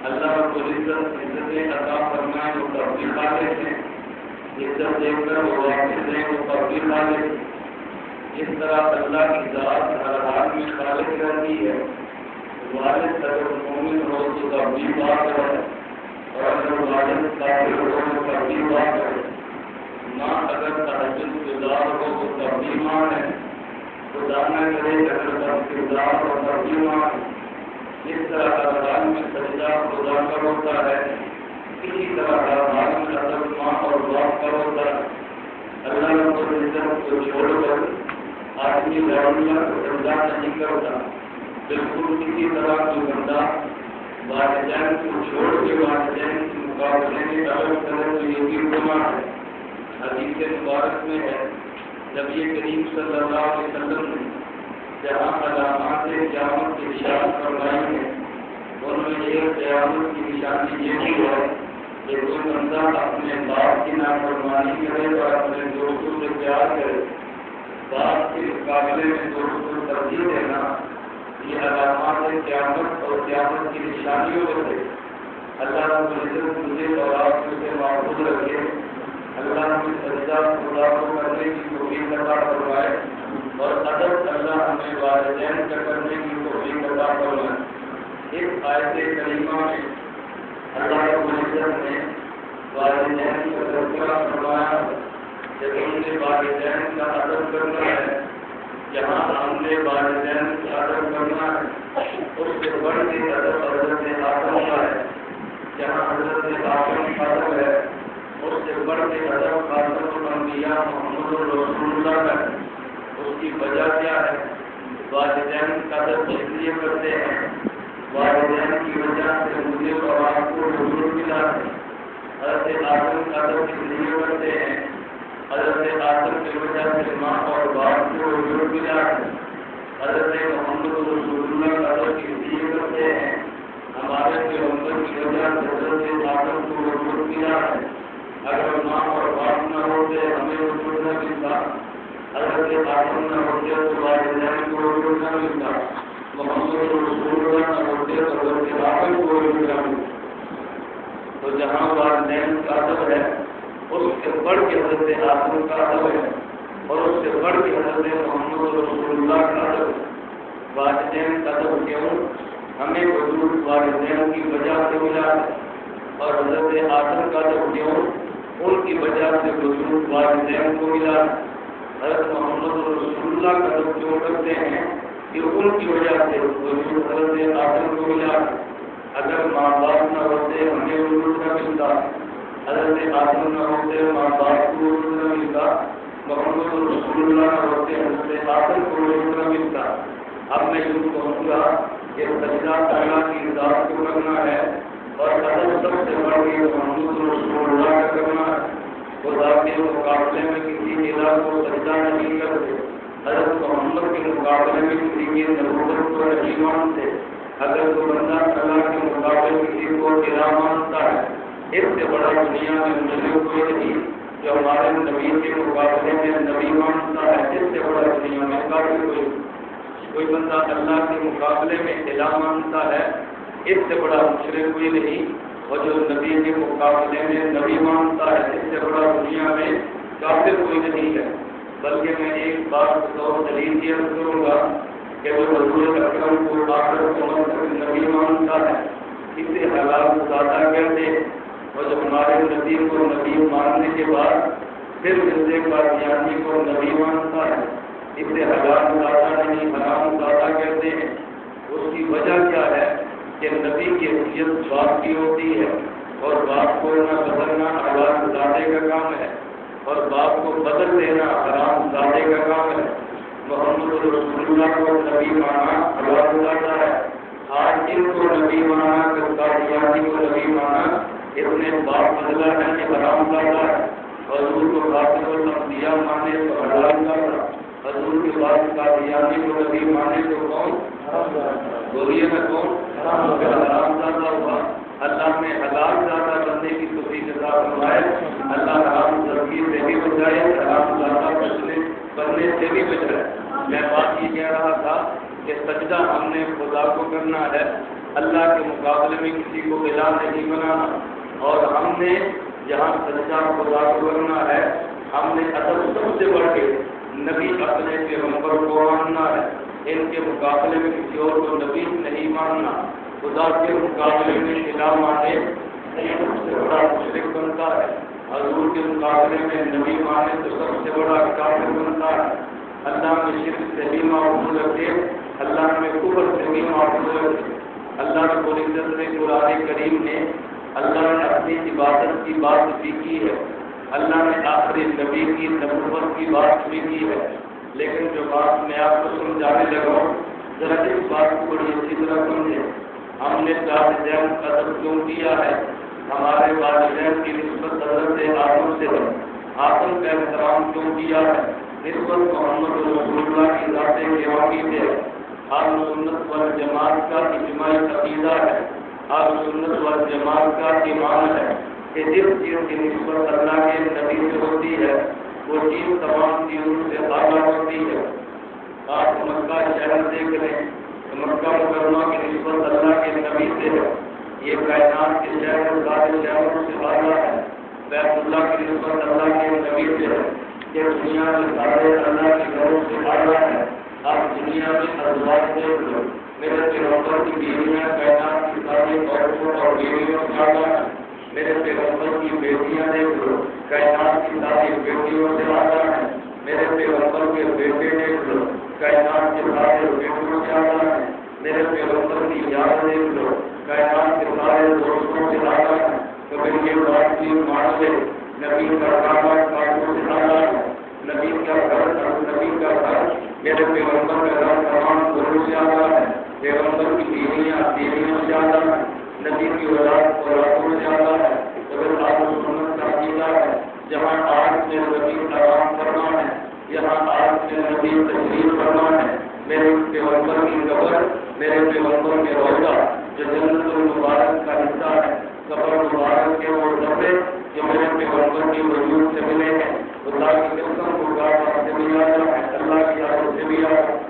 اللہ رب العزت عزت عطا فرمائے وہ تفریح والے ہیں، عزت دے کر وہ واپس دیں وہ تفریح والے ہیں۔ اس طرح اللہ کی ذات ہر حال میں خالق رہتی ہے۔ والد اگر مومن ہو تو تفریح بات ہے، اور اگر والد کافر ہو تو تفریح بات ہے۔ ماں اگر تہجد گزار ہو تو تفریح ماں ہے، خدا نہ کرے اگر بد کردار اور تفریح ماں ہے۔ جس طرح ہر حال میں سجدہ خدا کا ہوتا ہے، اسی طرح ہر حال میں ادب ماں اور باپ کا ہوتا ہے۔ اللہ رب العزت کو چھوڑ کر آدمی لڑنا کو سجدہ نہیں کرتا۔ بالکل کسی طرح کوئی بندہ والدین کو چھوڑ کے والدین کے مقابلے میں الگ کرے تو یہ بھی گناہ ہے۔ حدیث مبارک میں ہے نبی کریم صلی اللہ علیہ وسلم نے جہاں علامات قیامت کی اشارت فرمائی ہے، ان میں ایک قیامت کی نشانی یہ بھی ہے کہ کوئی بندہ اپنے باپ کی نافرمانی کرے اور اپنے دوستوں سے پیار کرے۔ باپ کے مقابلے میں دوستوں کو ترجیح دینا، یہ علامات قیامت اور قیامت کی نشانیوں میں سے۔ اللہ رب العزت مجھے اور آپ کو سے محفوظ رکھے۔ اللہ ہمیں سجدہ خدا کو کرنے کی توفیق عطا فرمائے، اور ادب اللہ ہمیں والدین کا کرنے کی توفیق عطا فرمائے۔ اس آیت کریمہ میں اللہ رب العزت نے والدین کا تذکرہ فرمایا کہ ہم نے والدین کا ادب کرنا ہے۔ جہاں ہم نے والدین کا ادب کرنا ہے، اس سے بڑھ کے ادب حضرت آدم کا ہے۔ جہاں حضرت آدم کا ادب ہے، اس سے بڑھ کے ادب خاتم الانبیاء محمد رسول اللہ کا ہے۔ اس کی وجہ کیا ہے؟ والدین کا ادب اس لیے کرتے ہیں، والدین کی وجہ سے مجھے اور آپ کو حضور ملا ہے۔ حضرت آدم کا ادب اس لیے کرتے ہیں، حضرت آدم کی وجہ سے ماں اور باپ کو حضور ملا ہے۔ حضرت محمد رسول اللہ کا ادب اس لیے کرتے ہیں، ہمارے پیغمبر کی وجہ سے حضرت آدم کو حضور ملا ہے۔ اگر ماں اور باپ نہ ہوتے ہمیں حضور نہ ملتا، حضرت آدم نہ ہوتے تو والدین کو حضور نہ ملتا، محمد رسول اللہ نہ ہوتے تو حضرت آدم کو حضور نہ ملتا۔ تو جہاں والدین کا ادب ہے، اس سے بڑھ کے حضرت آدم کا ادب ہے، اور اس سے بڑھ کے حضرت محمد رسول اللہ کا ادب ہے۔ والدین کا ادب کیوں؟ ہمیں حضور والدین کی وجہ سے ملا ہے، اور حضرت آدم کا ادب کیوں؟ ان کی وجہ سے حضور والدین کو ملا ہے۔ حضرت محمد رسول اللہ کا ادب کیوں کرتے ہیں؟ کہ ان کی وجہ سے حضور حضرت آدم کو ملا ہے۔ اگر ماں باپ نہ ہوتے ہمیں حضور نہ ملتا، حضرت آدم نہ ہوتے ماں باپ کو حضور نہ ملتا، محمد رسول اللہ نہ ہوتے حضرت آدم کو حضور نہ ملتا۔ اب میں یوں کہوں گا کہ سجدہ تعالیٰ کی ذات کو کرنا ہے، اور ادب سب سے بڑھ کے محمد رسول اللہ کا کرنا ہے۔ خدا کے مقابلے میں کسی الہ کو سجدہ نہیں کرتے، حضرت محمد کے مقابلے میں کسی کی نبوت کو نہیں مانتے۔ اگر کوئی بندہ اللہ کے مقابلے میں کسی کو الہ مانتا ہے، اس سے بڑا دنیا میں مجھے کوئی نہیں۔ جو ہمارے نبی کے مقابلے میں نبی مانتا ہے، اس سے بڑا دنیا میں کوئی بندہ اللہ کے مقابلے میں الہ مانتا ہے، اس سے بڑا مشرک کوئی نہیں۔ اور جو نبی کے مقابلے میں نبی مانتا ہے، اس سے بڑا دنیا میں کافر کوئی نہیں ہے۔ بلکہ میں ایک بات بطور دلیل یہ کروں گا کہ جو حضور اکرم کو آخر امت نبی مانتا ہے، اسے حلال زیادہ کہتے ہیں۔ اور جو ہمارے نبی کو نبی ماننے کے بعد پھر ملتے قادیانی کو نبی مانتا ہے، اسے حلال زیادہ نہیں حرام زیادہ کہتے ہیں۔ اس کی وجہ کیا ہے؟ کہ نبی کی حیثیت باپ کی ہوتی ہے، اور باپ کو نہ بدلنا حلال زادے کا کام ہے، اور باپ کو بدل دینا حرام زادے کا کام ہے۔ محمد رسول اللہ کو نبی مانا حلال زادہ ہے۔ آج ان کو نبی مانا، قادیانی کو نبی مانا، اس نے باپ بدلا ہے کہ حرام زادہ ہے۔ حضور کو خاتم الانبیاء مانے تو حلال زادہ، حضور کے بعد قادیانی کو نبی مانے تو کون؟ بولیے میں کون؟ حرام زادہ ہوا۔ اللہ نے حلال زادہ بننے کی توفیق عطا فرمائے۔ اللہ حرام زادگی سے بھی بچائے، حرام زادہ بننے سے بھی بچائے۔ میں بات یہ کہہ رہا تھا کہ سجدہ ہم نے خدا کو کرنا ہے، اللہ کے مقابلے میں کسی کو الہ نہیں بنانا، اور ہم نے جہاں سچا خدا کو کرنا ہے، ہم نے اصل سب سے بڑھ کے نبی اپنے پیغمبر کو ماننا ہے، ان کے مقابلے میں کسی اور کو نبی نہیں ماننا، خدا کے مقابلے میں الہ مانے سب سے بڑا مشرک بنتا ہے، حضور کے مقابلے میں نبی مانے تو سب سے بڑا کافر بنتا ہے۔ اللہ میں شرک سے بھی معفوظ رکھے، اللہ میں کفر سے بھی معفوظ رکھے۔ اللہ رب العزت نے قرآن کریم نے اللہ نے اپنی عبادت کی بات بھی کی ہے، اللہ نے آخری نبی کی نبوت کی بات بھی کی ہے، لیکن جو بات میں آپ کو سمجھانے لگا ہوں ذرا اس بات کو بڑی اچھی طرح سمجھیں۔ ہم نے والدین کا ادب کیوں کیا ہے؟ ہمارے والدین کی نسبت حضرت آدم سے ہے، آدم کا احترام کیوں کیا ہے؟ نسبت محمد رسول اللہ کی ذات گرامی سے ہے۔ اہل سنت والجماعت کا اجماعی عقیدہ ہے، اہل سنت والجماعت کا ایمان ہے کہ جس چیز کی نسبت اللہ کے نبی سے ہوتی ہے وہ چیز تمام چیزوں سے اعلیٰ ہوتی ہے۔ آپ مکہ شہر دیکھ لیں، مکہ مکرمہ کی نسبت اللہ کے نبی سے ہے، یہ کائنات کے شہر سارے شہروں سے اعلیٰ ہے۔ بیت اللہ کی نسبت اللہ کے نبی سے ہے، یہ دنیا میں سارے اللہ کے گھروں سے اعلیٰ ہے۔ آپ دنیا میں ازواج دیکھ لو، میرے پیغمبر کی بیویاں کائنات کی ساری عورتوں اور بیویوں سے اعلیٰ ہیں۔ میرے پیغمبر کی بیٹیاں دیکھ لو، کائنات کی ساری بیٹیوں سے اعلیٰ ہیں۔ میرے پیغمبر کے بیٹے دیکھ لو، کائنات کے سارے بیٹوں سے اعلیٰ ہیں۔ میرے پیغمبر کی یاد دیکھ لو، کائنات کے سارے دوستوں سے اعلیٰ ہیں۔ تو پھر یہ بات بھی مان لے، نبی کا کعبہ کافروں سے اعلیٰ ہے، نبی کا گھر میرے پیغمبر کا گھر تمام گھروں سے اعلیٰ ہے، پیغمبر کی بیویاں سے اعلیٰ ہیں، نبی کی اولادوں سے اعلیٰ ہے۔ تو پھر آپ سنت کا عقیدہ ہے، جہاں آج میں نبی آرام فرما ہے، یہاں آج میں نبی تشریف فرما ہے، میرے پیغمبر کی قبر، میرے پیغمبر کے روضہ جو جنت المبارک کا حصہ ہے، قبر مبارک کے وہ ڈبے جو میرے پیغمبر کے وجود سے ملے ہیں، اللہ کی قسم کو کعبہ سے بھی آتا ہے، اللہ کی عرض سے بھی آتا ہے،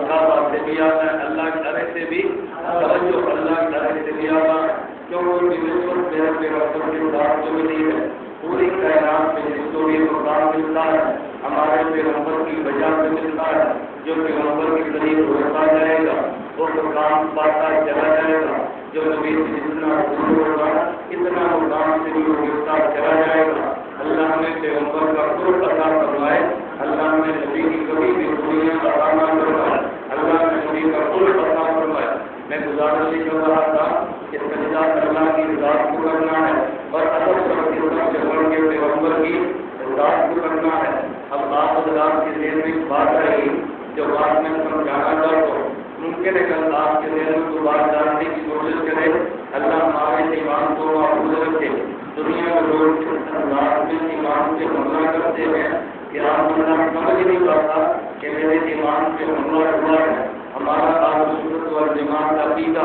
کعبہ سے بھی آتا ہے، اللہ کی عرض سے بھی توجہ، اللہ کی عرض سے بھی آتا ہے، کیونکہ بھی نسبت میرے پیغمبر کے ساتھ جو ملی ہے، پوری کائنات میں جس کو بھی مقام ملتا ہے ہمارے پیغمبر کی وجہ سے ملتا ہے۔ جو پیغمبر کے قریب ہوتا جائے گا وہ مقام پاتا چلا جائے گا، جو نبی سے جتنا دور ہوگا اتنا مقام سے بھی گرتا چلا جائے گا۔ اللہ نے پیغمبر کا قرب عطا فرمائے، اللہ نے نبی کی کبھی بھی دنیا عطا نہ فرمائے، اللہ نے نبی کا قرب عطا فرمائے۔ میں گزارش کر رہا تھا کہ سجدہ اللہ کی ذات کو کرنا ہے اور اصل سب سے بڑھ کے پیغمبر کی ذات کو کرنا ہے۔ اب آپ حضرات کے ذہن میں بات رہی جو بات میں سمجھانا چاہتا ہوں، ممکن ہے کہ آپ کے ذہن میں تو بات جاننے کی کوشش کرے، اللہ ہمارے ایمان کو محفوظ رکھے۔ دنیا میں لوگ رات میں ایمان سے حملہ کرتے ہیں کہ آپ اللہ سمجھ نہیں پاتا کہ میرے ایمان سے حملہ ہوا ہے۔ ہمارا اہل سنت والجماعت کا عقیدہ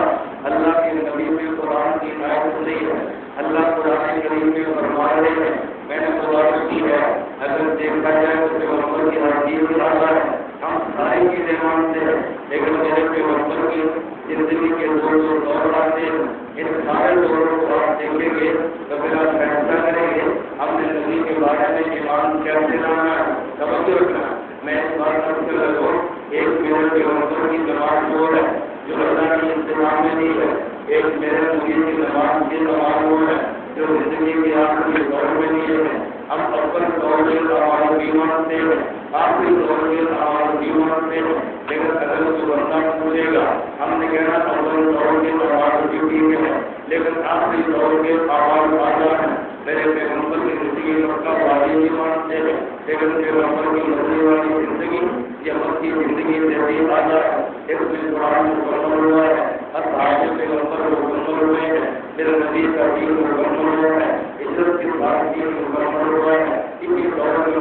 اللہ کے نبی میں قرآن کی آیت نہیں ہے، اللہ قرآن کریم میں فرما رہے ہیں، میں نے گزارش کی ہے اگر دیکھا جائے تو پیغمبر کی حدیث میں آتا ہے ہم ساری چیزیں مانتے ہیں، لیکن میرے پیغمبر کی زندگی کے دور آتے ہیں، ان سارے دوروں کو آپ دیکھیں گے تو پھر آپ فیصلہ کریں گے ہم نے نبی کے بارے میں ایمان کیسے لانا ہے، توجہ رکھنا۔ میں اس بات سے لگوں، ایک میرے پیغمبر کی جماعت وہ ہے جو اللہ کی انتظام میں نہیں ہے، ایک میرے نبی کی جماعت وہ ہے جو زندگی کے آخری دور میں نہیں ہے۔ ہم اول دور میں ہمارا بھی مانتے ہیں، آخری دور میں ہمارا بھی مانتے ہیں، لیکن اگر وہ بندہ پوچھے گا ہم نے کہنا اول دور میں ہمارا بھی ٹھیک ہے، لیکن آخری دور میں آواز آزاد ہے۔ میرے پیغمبر کی زندگی مکہ والی بھی مانتے ہیں، لیکن پیغمبر کی مرضی والی زندگی یہ مکی زندگی سے آزاد ہے، اس میں قرآن مکمل ہوا ہے، اصحاب پیغمبر مکمل ہوئے ہیں، میرے نبی کا دین مکمل ہوا ہے، عزت کے ساتھ دین مکمل ہوا ہے۔ اسی دور میں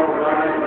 قرآن نے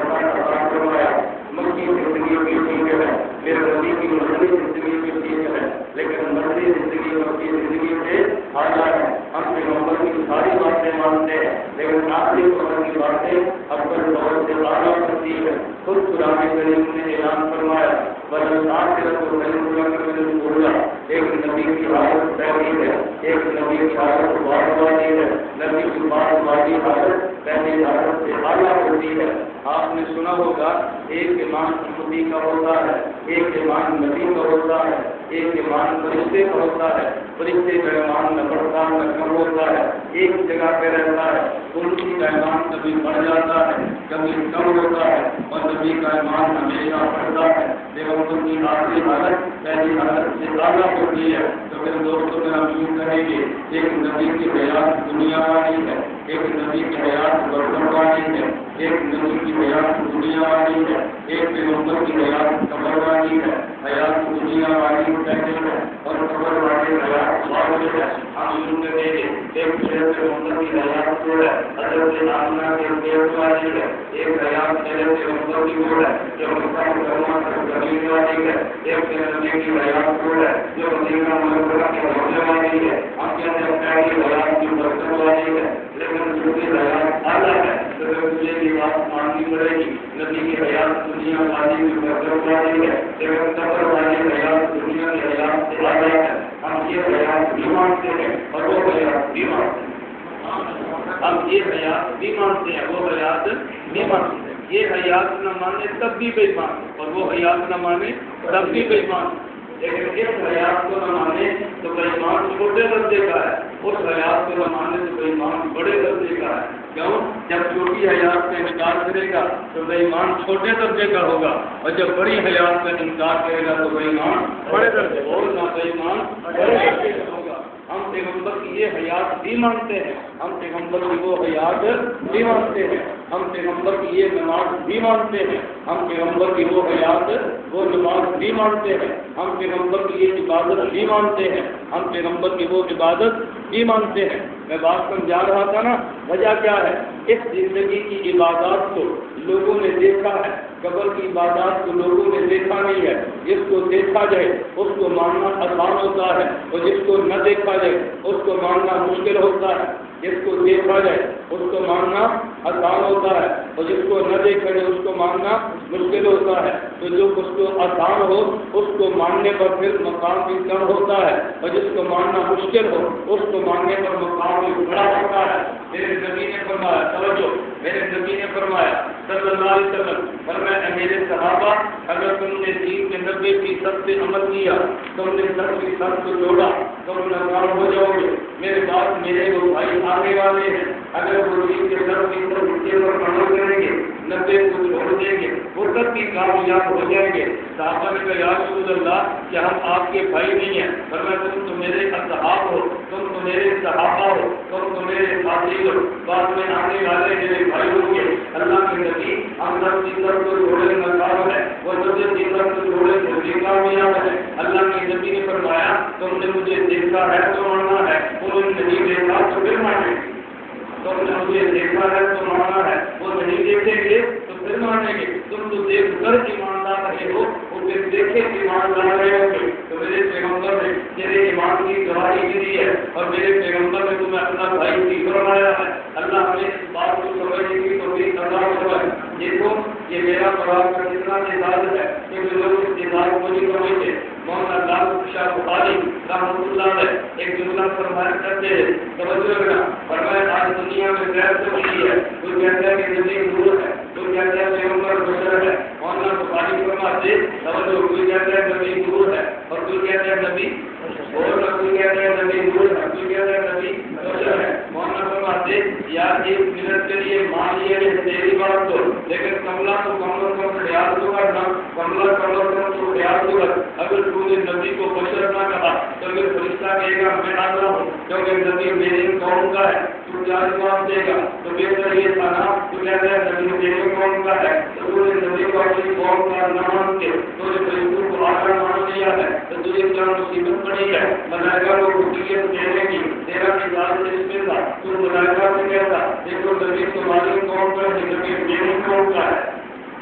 فرمایا مکی زندگی بھی ٹھیک ہے، میرے نبی کی مدنی زندگی بھی ٹھیک ہے، لیکن مدنی زندگی مکی زندگی سے اعلیٰ ہے۔ ہم پیغمبر کی ساری باتیں مانتے ہیں، لیکن آخری قبر کی باتیں اپنے طور سے اعلیٰ کرتی ہے۔ خود قرآن کریم نے اعلان فرمایا وَالْآخِرَةُ خَيْرٌ لَكَ مِنَ الْأُولَىٰ، ایک نبی کی حالت پہلی ہے، ایک نبی کی حالت بعد والی ہے، نبی کی بعد والی حالت پہلی حالت سے اعلیٰ ہوتی ہے۔ آپ نے سنا ہوگا ایک ایمان نبی کا ہوتا ہے، ایک ایمان نبی کا ہوتا ہے، ایک ایمان فرشتے کا ہوتا ہے، فرشتے کا ایمان نہ بڑھتا نہ کم ہوتا ہے، ایک جگہ پہ رہتا ہے، ان کی کا ایمان کبھی بڑھ جاتا ہے کبھی کم ہوتا ہے، اور نبی کا ایمان ہمیشہ بڑھتا ہے۔ پیغمبر کی آخری حالت پہلی حالت سے اعلیٰ ہوتی ہے۔ تو پھر دوستوں میں ہم یوں کہیں گے ایک نبی کی حیات دنیا والی ہے، ایک نبی کی حیات برتن والی ہے، ایک نبی کی حیات دنیا والی ہے، ایک پیغمبر کی حیات قبر والی ہے۔ حیات دنیا والی پہلے ہے اور قبر والی حیات بعد ہے۔ ہم یوں کہیں گے ایک پیغمبر کی حیات جو ہے حضرت آمنہ کے پیٹ والی ہے، ایک حیات پیغمبر کی وہ ہے جو مکہ مکرمہ تک زمین والی ہے، ایک نبی کی حیات وہ ہے جو مدینہ منورہ کے ہونے والی ہے۔ ہم کہتے ہیں پہلی حیات کی برکت والی ہے، لیکن دوسری حیات اعلیٰ ہے، تو مجھے یہ بات ماننی پڑے گی نبی کی حیات دنیا والی کی برکت والی ہے، لیکن قبر والی حیات دنیا کی حیات سے اعلیٰ ہے۔ ہم یہ حیات بھی مانتے ہیں اور وہ حیات بھی مانتے ہیں، ہم یہ حیات بھی مانتے ہیں وہ حیات بھی مانتے ہیں۔ یہ حیات نہ مانے تب بھی بے ایمان، اور وہ حیات نہ مانے تب بھی بے ایمان۔ لیکن اس حیات کو نہ مانے تو بے ایمان چھوٹے درجے کا ہے، اس حیات کو نہ مانے تو بے ایمان بڑے درجے کا ہے۔ کیوں؟ جب چھوٹی حیات کا انکار کرے گا تو بے ایمان چھوٹے درجے کا ہوگا، اور جب بڑی حیات کا انکار کرے گا تو بے ایمان بڑے درجے اور نہ بے ایمان بڑے درجے کا ہوگا۔ ہم پیغمبر کی یہ حیات بھی مانتے ہیں، ہم پیغمبر کی وہ حیات بھی مانتے ہیں، ہم پیغمبر کی یہ نماز بھی مانتے ہیں، ہم پیغمبر کی وہ حیات وہ نماز بھی مانتے ہیں، ہم پیغمبر کی یہ عبادت بھی مانتے ہیں، ہم پیغمبر کی وہ عبادت بھی مانتے ہیں۔ میں بات سمجھا رہا تھا نا، وجہ کیا ہے؟ اس زندگی کی عبادات کو لوگوں نے دیکھا ہے، قبر کی عبادات کو لوگوں نے دیکھا نہیں ہے۔ جس کو دیکھا جائے اس کو ماننا آسان ہوتا ہے، اور جس کو نہ دیکھا جائے اس کو ماننا مشکل ہوتا ہے۔ جس کو دیکھا جائے اس کو ماننا آسان ہوتا ہے، اور جس کو نہ دیکھا جائے اس کو ماننا مشکل ہوتا ہے۔ تو جو اس کو آسان ہو اس کو ماننے پر پھر مقام بھی کم ہوتا ہے، اور جس کو ماننا مشکل ہو اس کو ماننے پر مقام بھی بڑا ہوتا ہے۔ میرے نبی نے فرمایا، توجہ، میرے نبی نے فرمایا صلی اللہ علیہ وسلم، فرمایا میرے صحابہ اگر تم نے دین کے 90% سے عمل کیا، تم نے 10% کو جوڑا، تم ناکام ہو جاؤ گے۔ میرے بعد میرے وہ بھائی آنے والے ہیں، اگر وہ دین کے 10% حصے پر عمل کریں گے، 90 کو چھوڑ دیں گے، وہ تب بھی کامیاب ہو جائیں گے۔ صحابہ نے کہا یا رسول اللہ کیا ہم آپ کے بھائی نہیں ہیں؟ فرمایا تم تو میرے اصحاب ہو، تم تو میرے صحابہ ہو، تم تو میرے ساتھی ہو، بعد میں آنے والے میرے بھائی ہوں گے۔ اللہ کے نبی ہم 10% کو چھوڑے ناکام ہے، وہ 10% کو چھوڑے تو بھی کامیاب ہے۔ اللہ کے نبی نے فرمایا تم نے مجھے دیکھا ہے تو ماننا ہے، انہوں نے نہیں دیکھا تو پھر مانیں گے۔ تم نے مجھے دیکھا ہے تو ماننا ہے، وہ نہیں دیکھیں گے تو پھر مانیں گے۔ تم تو دیکھ کر ایماندار رہے ہو، وہ پھر دیکھے ایماندار رہے ہوں گے۔ تو میرے پیغمبر نے تیرے ایمان کی گواہی دی ہے، اور میرے پیغمبر نے تمہیں اپنا بھائی بھی فرمایا ہے۔ اللہ نے اس بات کو سمجھنے کی توفیق عطا فرمائے۔ دیکھو یہ میرا قرآن کا کتنا اعزاز ہے کہ جو لوگ اس اعزاز کو نہیں سمجھتے۔ مولانا لال شاہ بخاری رحمۃ اللہ علیہ ایک جملہ فرمایا کرتے ہیں، توجہ رکھنا، فرمایا آج دنیا میں غیر سے ہوئی ہے، کوئی کہتا ہے کہ نبی نور ہے، کوئی کہتا ہے پیغمبر بشر ہے۔ مولانا بخاری فرماتے توجہ، کوئی کہتا ہے نبی نور ہے اور کوئی کہتا ہے نبی اور کوئی کہتا ہے نبی نور ہے، کوئی کہتا ہے نبی بشر ہے۔ مولانا فرماتے یار 1 منٹ کے لیے مان لیے تیری بات تو، لیکن کملا تو کم از کم خیال تو کرنا، کملا کم از کم تو خیال تو کر۔ اگر تو نے نبی کو بشر نہ کہا تو پھر فرشتہ کہے گا میں آتا ہوں، کیونکہ نبی میری قوم کا ہے، تو کیا جواب دے گا؟ تو بہتر یہ تھا نا، تو کہتا ہے نبی میری قوم کا ہے، تو تو نے نبی کو اپنی قوم کا نہ مان کے تو نے فرشتوں کو آخر مان لیا ہے، تو تجھے کیا مصیبت پڑی ہے؟ ملائکہ کو رکیت دینے کی تیرا اجازت اس میں تھا، تو ملائکہ سے کہتا دیکھو نبی تمہاری قوم کا ہے، نبی میری قوم کا ہے،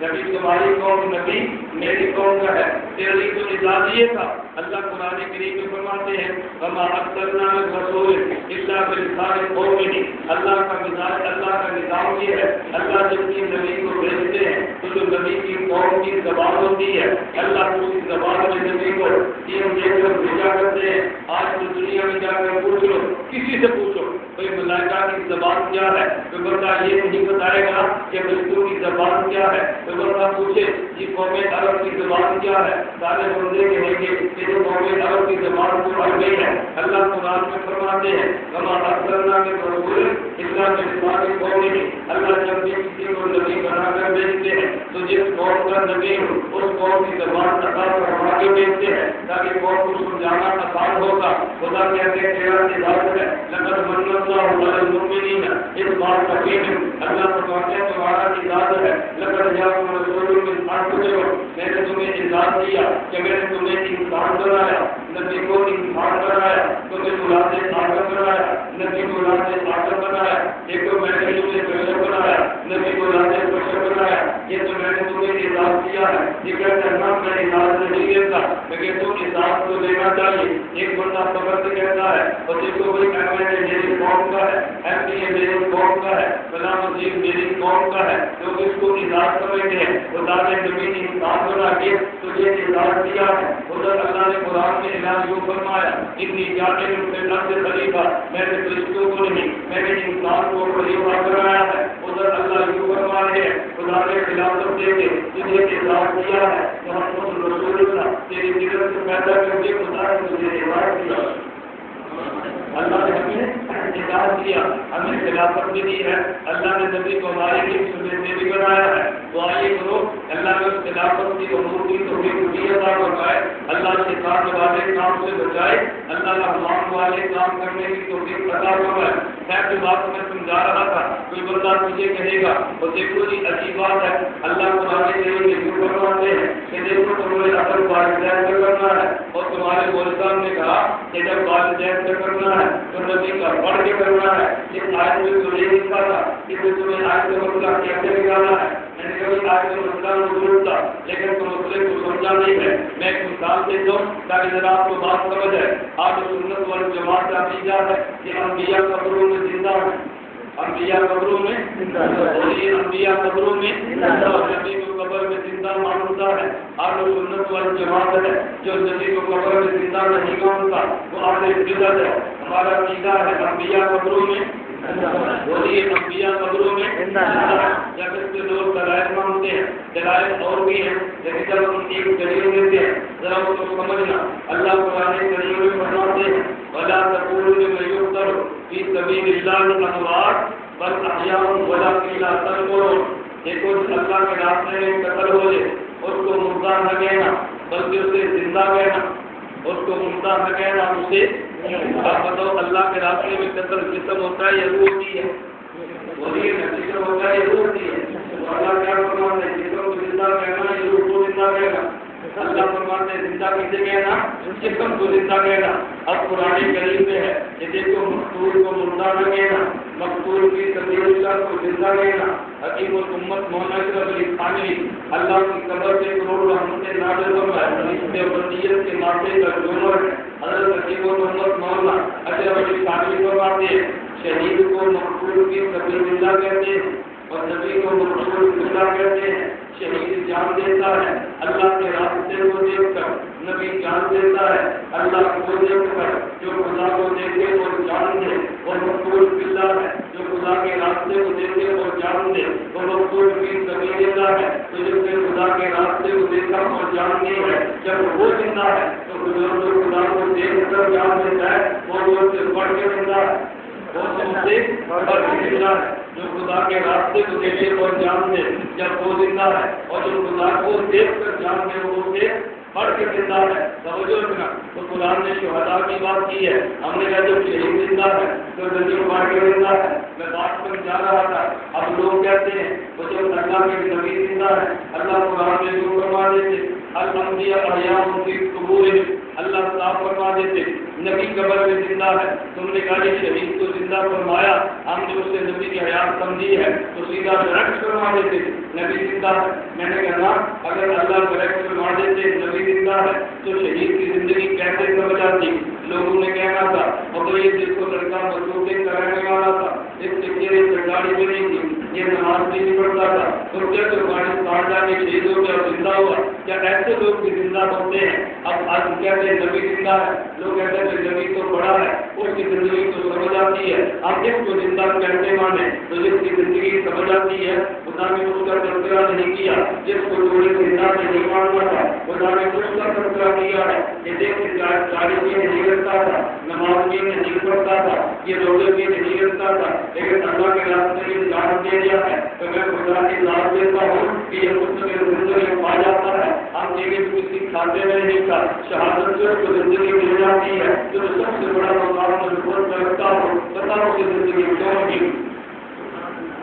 نبی تمہاری قوم نبی میری قوم کا ہے، تیری تو اجازت یہ تھا۔ اللہ قرآن کریم میں فرماتے ہیں وما ارسلنا من رسول الا اللہ بلسان قومہ، اللہ کا مزاج، اللہ کا نظام یہ ہے، اللہ جب کی نبی کو بھیجتے ہیں تو جو نبی کی قوم کی زبان ہوتی ہے اللہ اسی زبان میں نبی کو دین دے کر بھیجا کرتے ہیں۔ آج تو دنیا میں جا کر پوچھ لو، کسی سے پوچھو بھائی ملائکہ کی زبان کیا ہے، کوئی بندہ یہ نہیں بتائے گا کہ فرشتوں کی زبان کیا ہے۔ کوئی بندہ پوچھے کہ قوم عرب کی زبان کیا ہے، سارے بندے کہیں گے کہ جو قوم عرب کی زبان تو عربی ہے۔ اللہ قرآن میں فرماتے ہیں وما ارسلنا من رسول الا بلسان قومه، اللہ جب بھی کسی کو نبی بنا کر بھیجتے ہیں تو جس قوم کا نبی ہو اس قوم کی زبان عطا فرما کے بھیجتے ہیں تاکہ قوم کو سمجھانا آسان ہوگا۔ خدا کہتے ہیں تیرا اجازت ہے لقد من اللہ علی المؤمنین، اس بات کا یقین اللہ فرماتے ہیں تمہارا اجازت ہے لقد جاءکم رسول من انفسکم، میں نے تمہیں اجازت دیا کہ میں نے تمہیں انسان بنایا، نبی کو انسان بنایا، تمہیں ملازم طاقت بنایا، نبی کو ملازم طاقت بنایا، دیکھو میں نے تمہیں بشر بنایا، نبی کو ملازم بشر بنایا، یہ تو میں نے تمہیں اجازت دیا ہے۔ یہ کہتے ہیں نا میں اجازت نہیں دیتا، میں کہتا ہوں اجازت تو لینا چاہیے۔ ایک بندہ صبر سے کہتا ہے اور دیکھو بھائی ایم ایل اے میری قوم کا ہے، ایم پی اے میری قوم کا ہے، فلاں وزیر میری قوم کا ہے، لوگ اس کو اجازت سمجھتے ہیں۔ خدا نے نبی انسان بنا کے تجھے اجازت دیا ہے۔ ادھر اللہ نے قرآن میں اعلان یوں فرمایا اتنی جانے میں نفس خلیفہ، میں نے فرشتوں کو نہیں میں نے انسان کو خلیفہ بنایا ہے۔ ادھر اللہ یوں فرما رہے ہیں خدا نے خلافت دے کے تجھے اجازت دیا ہے، محمد رسول اللہ تیری فکر سے پیدا کر کے خدا نے تجھے اجازت دیا، اللہ نے ہمیں اجازت دیا، ہمیں خلافت بھی دی ہے۔ اللہ نے نبی کو ہمارے لیے سننے سے بھی بنایا ہے۔ دعائیں کرو اللہ نے اس خلافت کی امور کی توفیق دی عطا فرمائے، اللہ شیطان والے کام سے بچائے، اللہ رحمان والے کام کرنے کی توفیق عطا فرمائے۔ خیر جو بات میں سمجھا رہا تھا کوئی بندہ تجھے کہے گا اور دیکھو جی عجیب بات ہے، اللہ قرآن کریم میں یوں فرماتے ہیں کہ دیکھو تمہیں اصل والدین کا کرنا ہے، اور تمہارے والدین نے کہا کہ جب والدین کا کرنا ہے تو نبی کا پڑھ کے کرنا ہے۔ اس آیت میں تو یہ لکھا تھا کہ تمہیں آیت کا مسئلہ کیسے نکالنا ہے، میں نے کبھی آیت کا مسئلہ ضرور تھا لیکن تم مسئلے کو سمجھا نہیں ہے۔ میں ایک مثال دیتا ہوں تاکہ ذرا آپ کو بات سمجھ آئے۔ آج سنت والجماعت کا عقیدہ ہے کہ انبیاء قبروں میں زندہ ہیں، انبیاء قبروں میں انبیاء قبروں میں نبی کو قبر میں زندہ مانتا ہے۔ آج سنت والجماعت ہے جو نبی کو قبر میں زندہ نہیں مانتا وہ آج بدعت ہے۔ ہمارا عقیدہ ہے انبیاء قبروں میں بولیے انبیاء قبروں میں یا پھر لوگ دلائل مانگتے ہیں، دلائل اور بھی ہیں لیکن جب ہم ایک دلیل دیتے ہیں ذرا اس کو سمجھنا۔ اللہ قرآن کریم میں فرماتے ہیں وَلَا تَقُولُوا لِمَن يُقْتَلُ فِي سَبِيلِ اللَّهِ أَمْوَاتٌ بَلْ أَحْيَاءٌ وَلَٰكِن لَّا تَشْعُرُونَ۔ دیکھو اللہ کے راستے میں قتل ہو جائے اس کو مردہ نہ کہنا بلکہ اسے زندہ کہنا، اس کو مردہ نہ کہنا اسے آپ بتاؤ اللہ کے راستے میں قتل جسم ہوتا ہے یا روح ہوتی ہے؟ وہی جسم ہوتا ہے یا روح ہوتی ہے؟ تو اللہ کیا فرماتے ہیں جسم کو زندہ کہنا یا روح کو زندہ کہنا؟ اللہ فرماتے ہیں زندہ کسے کہنا؟ جسم کو زندہ کہنا۔ اب قرآن کریم میں ہے کہ دیکھو مقتول کو مردہ نہ کہنا، مقتول کی سبیل اللہ کو زندہ کہنا۔ حکیم الامت مولانا اشرف علی تھانوی اللہ کی قبر سے کروڑ رحمتیں نازل فرمائے، اس کے ابدیت کے ناطے کا جوہر حضرت حکیم الامت مولانا اشرف علی تھانوی فرماتے ہیں شہید کو مقتول کی سبیل اللہ کہتے ہیں اور نبی کو مقتول زندہ کہتے ہیں۔ شہید جان دیتا ہے اللہ کے راستے کو دیکھ کر، نبی جان دیتا ہے اللہ کو دیکھ کر، جو خدا کو دیکھے اور جان دے اور مقبول باللہ ہے، جو خدا کے راستے کو دیکھے اور جان دے وہ مقبول کی سبیل اللہ ہے، تو جس نے خدا کے راستے کو دیکھا اور جان دی ہے جب وہ زندہ ہے تو جو خدا کو دیکھ کر جان دیتا ہے وہ اس سے بڑھ کے زندہ ہے، وہ سب سے بڑھ کے زندہ ہے۔ جو خدا کے راستے کو دیکھے اور جان دے جب وہ زندہ ہے، اور جو خدا کو دیکھ کر جان دے وہ اسے بڑھ کے زندہ ہے۔ توجہ رکھنا، تو قرآن نے شہداء کی بات کی ہے، ہم نے کہا جب شہید زندہ ہے تو نبی بڑھ کے زندہ ہے۔ میں بات سمجھا رہا تھا، اب لوگ کہتے ہیں وہ جب اللہ کے نبی زندہ ہے اللہ قرآن میں جو فرما دیتے الانبیاء احیاء فی قبورہم، اللہ صاف فرما دیتے نبی قبر میں زندہ ہے۔ تم نے کہا یہ شہید کو زندہ فرمایا، ہم نے اس سے نبی کی حیات سمجھی ہے تو سیدھا ڈائریکٹ فرما دیتے نبی زندہ ہے۔ میں نے کہا اگر اللہ ڈائریکٹ فرما دیتے نبی زندہ ہے تو شہید کی زندگی کیسے سمجھ آتی؟ لوگوں نے کہنا تھا اور یہ جس کو لڑکا مزدور کے گاڑی بھی نہیں تھی، یہ نماز بھی نہیں پڑھتا تھا، تو کیا افغانستان جا کے شہید ہو گیا اور زندہ ہوا؟ کیا ایسے لوگ بھی زندہ ہوتے ہیں؟ اب آج کہتے ہیں نبی زندہ ہے، لوگ کہتے ہیں کہ نبی تو بڑا ہے، اس کی زندگی تو سمجھ آتی ہے، ہم اس کو زندہ کیسے مانے؟ تو جس کی زندگی سمجھ آتی ہے خدا نے اس کا تذکرہ نہیں کیا، جس کو تھوڑی زندہ سے نہیں ماننا تھا خدا نے اس کا تذکرہ کیا ہے کہ دیکھ گاڑی بھی نہیں رکھتا تھا، نماز بھی نہیں پڑھتا تھا، یہ روزے بھی نہیں رکھتا تھا، لیکن اللہ کے راستے میں جان دے دیا ہے تو میں خدا کی دعوت دیتا ہوں کہ یہ مستقل زندگی پا جاتا ہے۔ ہم دیکھیں کہ کسی کھاتے میں نہیں تھا، شہادت سے اس کو زندگی مل جاتی ہے، تو سب سے بڑا مقام مضبوط کرتا ہوں، بتاؤ کہ زندگی کیوں نہیں،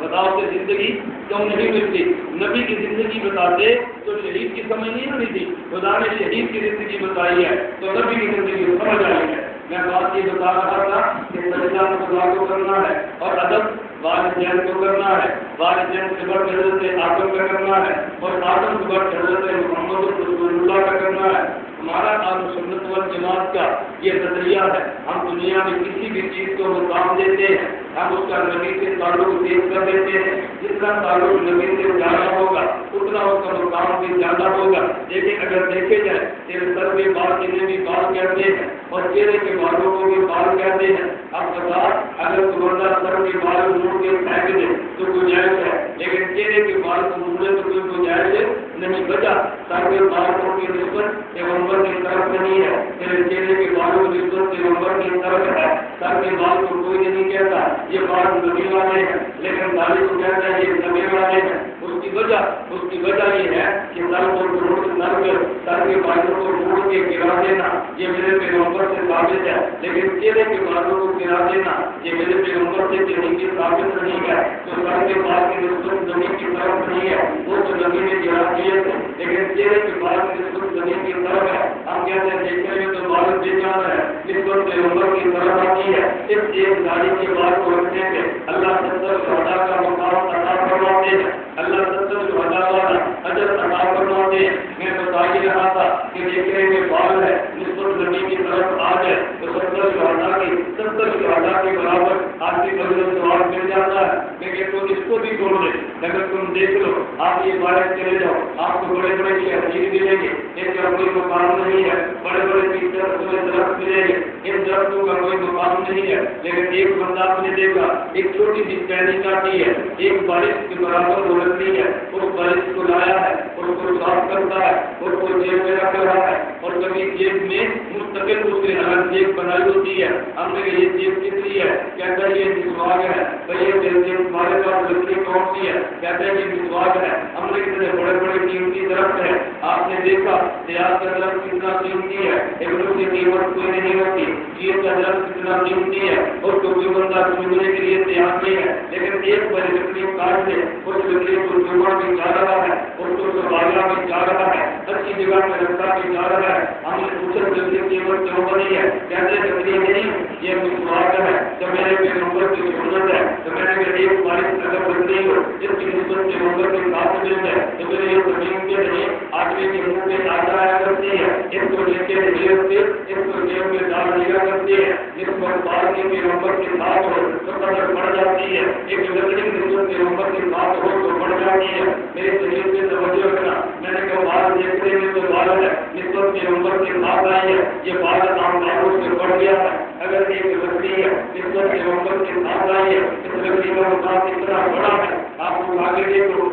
بتاؤ کہ زندگی کیوں نہیں ملتی؟ نبی کی زندگی بتاتے تو شہید کی سمجھ نہیں آنی تھی، خدا نے شہید کی زندگی بتائی ہے تو نبی کی زندگی سمجھ آئی ہے۔ میں بات یہ بتا رہا تھا کہ سجدہ خدا کو کرنا ہے اور ادب والدین کو کرنا ہے، والدین سے بڑھ حضرت آدم کا کرنا ہے اور آدم سے بڑھ حضرت محمد رسول اللہ کا کرنا ہے۔ ہمارا اہل سنت والجماعت کا یہ نظریہ ہے، ہم دنیا میں کسی بھی چیز کو مقام دیتے ہیں، ہم اس کا نبی سے تعلق تیز کر دیتے ہیں، جس کا تعلق نبی سے زیادہ ہوگا اتنا اس کا مقام بھی زیادہ ہوگا۔ لیکن اگر دیکھے جائے تیرے سر کے بال جنہیں بھی بال کہتے ہیں اور چہرے کے بالوں کو بھی بال کہتے ہیں، اب بتا اگر تمہارا سر کے بال موڑ کے پھینک دے تو گنجائش ہے، لیکن چہرے کے بال کو موڑے تو کوئی گنجائش نہیں بچا۔ سر کے بالوں کی نسبت پیغمبر کی طرف نہیں ہے، تیرے چہرے کے بالوں کی نسبت پیغمبر کی طرف ہے۔ سر کے بال کو کوئی نہیں کہتا یہ بال نبی والے ہیں، لیکن داڑھی کو کہتا ہے یہ نبی والے ہیں۔ اس کی وجہ یہ ہے کہ سر کے بالوں کو موڑ کے گرا دینا یہ میرے پیغمبر سے ثابت ہے، لیکن چہرے کے بالوں کو گرا دینا یہ میرے پیغمبر سے کہیں کی ثابت نہیں ہے۔ تو سر کے بال کی نسبت نبی کی طرف نہیں ہے، وہ تو نبی نے گرا دیے تھے، لیکن چہرے کے بال کی نسبت نبی کی طرف ہے۔ ہم کہتے ہیں دیکھنے میں تو بال بے جان ہے، نسبت پیغمبر کی طرف آتی ہے۔ اس ایک داڑھی کے بال کو رکھنے سے اللہ 70 شہداء کا مقام عطا فرماتے ہیں، اللہ 70 شہداء والا اجر عطا فرماتے ہیں۔ میں بتا ہی رہا تھا کہ دیکھنے میں بال ہے نسبت نبی کی طرف آ جائے تو 70 شہداء کے برابر آپ کی بدل ثواب مل جاتا ہے۔ لیکن تو اس کو بھی چھوڑ دیں، اگر تم دیکھ لو آپ یہ بارش چلے جاؤ آپ کو بڑے بڑے شہید ملیں گے، ان کا کوئی مقام نہیں ہے، بڑے بڑے پیچھے درخت ملیں گے، ان درختوں کا کوئی مقام نہیں ہے، لیکن ایک بندہ آپ نے دیکھا ایک چھوٹی سی ٹہنی کاٹی ہے، ایک بارش کے برابر وہ لگتی ہے، اس بارش کو لایا ہے، اس کو صاف کرتا ہے، اس کو جیب میں رکھ رہا ہے، اور کبھی جیب میں مستقل اس نے الگ جیب بنائی ہوتی ہے۔ ہم نے یہ جیب کس لیے ہے؟ کہتا ہے یہ مسواک ہے۔ بھائی یہ جیب ہمارے پاس لکڑی کون سی ہے؟ کہتا ہے یہ مسواک ہے۔ ہم نے اتنے بڑے بڑے قیمتی درخت ہے، آپ نے دیکھا پیاز کا درخت کتنا قیمتی ہے، ایک روز کی قیمت کوئی نہیں ہوتی، چیز کا درخت کتنا قیمتی ہے، اور کوئی بندہ چننے کے لیے تیار نہیں ہے، لیکن ایک بڑی لکڑی کاٹ دے اس لکڑی کو چوڑ بھی جا رہا ہے، اس کو سنبھالنا بھی جا رہا ہے، اچھی جگہ پہ رکھا بھی جا رہا ہے۔ ہم نے پوچھا جلدی قیمت کیوں بنی ہے؟ کہتے لکڑی نہیں یہ مسواک ہے، جب میرے پیغمبر کی سنت ہے تو میں نے ایک بارش اگر بن رہی ہو جس کی نسبت پیغمبر کے ساتھ مل جائے تو میرے یہ زمین کے لیے آدمی کے منہ میں آتا آیا کرتی ہے، اس کو لے کے نہیں رکھتے، اس کو جیب میں ڈال دیا کرتے ہیں، جس پر بال کے پیغمبر کے ساتھ ہو تو قدر بڑھ جاتی ہے، ایک لکڑی کی نسبت پیغمبر کے ساتھ ہو تو بڑھ جاتی ہے۔ میرے شریر سے توجہ رکھنا، میں نے کہا بال دیکھتے ہیں تو بال ہے نسبت پیغمبر کے ساتھ آئی ہے، یہ بال عام بالوں سے بڑھ گیا ہے۔ اگر ایک لکڑی ہے نسبت پیغمبر کے ساتھ آئی ہے، اس لکڑی کا مقام اتنا بڑا ہے، آپ کو آگے دیکھو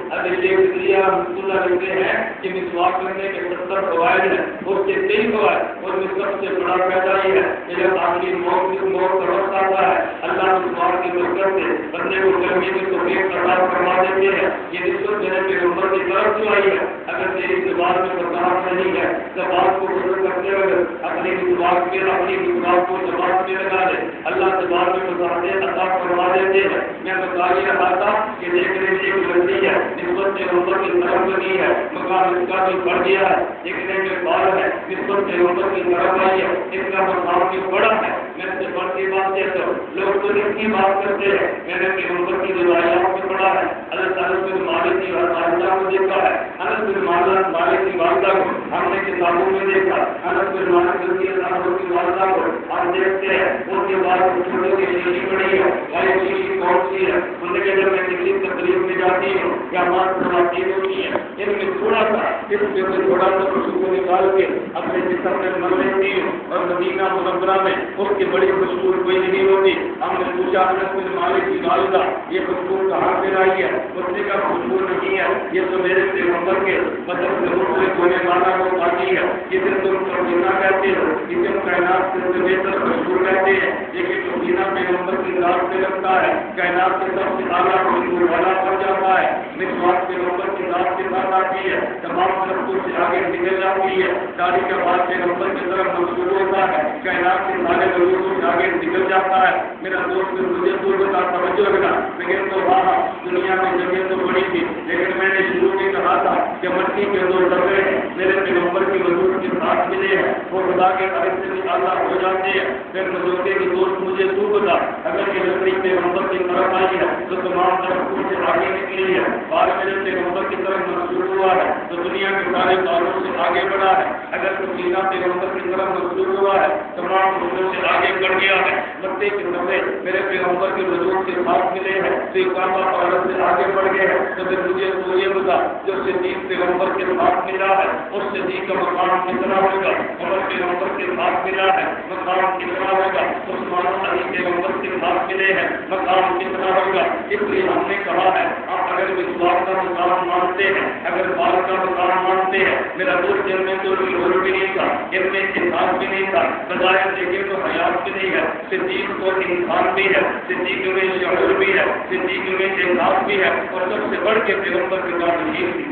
لکھتے ہیں کہ مسواک کرنے کے 70 فوائد ہیں، اس کے 3 فوائد، اور سب سے بڑا فائدہ یہ ہے کہ جب آپ کی موت کا وقت آتا ہے اللہ مسواک کی برکت سے بندے کو گرمی کی توفیق عطا فرما دیتے ہیں۔ یہ نسبت میرے پیغمبر کی طرف سے آئی ہے۔ اگر تیری زبان میں برداشت نہیں ہے زبان کو بزرگ کرتے ہوئے اپنی زبان کو زبان میں لگا دے، اللہ زبان میں وضاحت عطا فرما دیتے ہیں۔ میں بتا ہی رہا تھا کہ دیکھنے میں ایک لڑکی ہے نسبت پیغمبر کی طرف نہیں ہے، مقام اس کا بھی بڑھ گیا ہے، دیکھنے میں بال ہے نسبت پیغمبر کی طرف آئی ہے، اس کا مقام بھی بڑا ہے۔ میں اس سے بڑھ کی بات کہتا ہوں، لوگ تو اس کی بات کرتے ہیں، میں نے پیغمبر کی روایات میں پڑھا ہے، حضرت انس بن مالک کی والدہ کو دیکھا ہے، انس بن مالک کی والدہ کو ہم نے کتابوں میں دیکھا، انس بن مالک رضی اللہ عنہ کی والدہ کو ہم دیکھتے ہیں، ان کے بعد چھوٹوں کی شیشی پڑی ہے، بھائی شیشی کون سی ہوتی ہے. انہوں نے کہا جب میں کسی تقریب میں جاتی ہوں یا ماں خواتین ہوتی ہیں ان میں تھوڑا سا اس میں سے تھوڑا سا خوشبو کو نکال کے اپنے جسم میں مل لیتی ہوں اور مدینہ منورہ میں اس کی بڑی خوشبو کوئی نہیں ہوتی. ہم نے پوچھا انس بن مالک کی والدہ یہ خوشبو کہاں سے لائی ہے؟ اس نے کہا خوشبو نہیں ہے یہ تو میرے پیغمبر کے بدن سے مختلف ہونے والا وہ پاتی ہے جسے تم مدینہ کہتے ہو جسے کائنات سے بہتر خوشبو کہتے ہیں. لیکن مدینہ پیغمبر کی ذات سے لگتا ہے کائنات کے سب سے اعلیٰ خوشبو والا بن جاتا ہے. مسواک پیغمبر کی ذات کے ساتھ آتی ہے تمام طرفوں سے آگے نکل جاتی ہے. داڑھی کا بال پیغمبر کی طرف منسوب ہوتا ہے کائنات کے سارے لوگوں سے آگے نکل جاتا ہے. میرا دوست مجھے تو بتا توجہ رکھنا لیکن تو وہاں دنیا میں جگہ تو بڑی تھی لیکن میں نے شروع میں کہا تھا کہ مٹی کے دو ڈبے میرے پیغمبر کی وجود کے ساتھ ملے ہیں وہ خدا کے طرف سے نکالنا ہو جاتے ہیں. پھر مجھے کی دوست مجھے تو بتا اگر یہ لکڑی پیغمبر کی طرف آئی ہے تو تمام طرفوں سے آگے نکلی ہے بال میرے پیغمبر کی طرف منسوب ہوا ہے تو دنیا کے سارے بالوں سے آگے بڑھا ہے. اگر مدینہ پیغمبر کی طرف منسوب ہوا ہے تمام لوگوں سے آگے بڑھ گیا ہے. مٹی کے ڈبے میرے پیغمبر کی وجود کے ساتھ ملے ہیں تو یہ کعبہ عورت سے آگے بڑھ گئے ہیں. تو پھر مجھے تو یہ بتا جو صدیق پیغمبر کے ساتھ ملا ہے اس صدیق کا مقام کتنا ہوگا؟ عمر پیغمبر کے ساتھ ملا ہے مقام کتنا ہوگا؟ عثمان علی پیغمبر کے ساتھ ملے ہیں مقام کتنا ہوگا؟ اس لیے ہم نے کہا ہے آپ اگر مسواک کا مقام مانتے ہیں اگر بال کا مقام مانتے ہیں میرا دوست جن میں تو شعور بھی نہیں تھا ان میں احساس بھی نہیں تھا بظاہر دیکھیں تو حیات بھی نہیں ہے. صدیق کو انسان بھی ہے صدیق میں شعور بھی ہے صدیق میں احساس بھی ہے اور سب سے بڑھ کے پیغمبر کے ساتھ نہیں تھی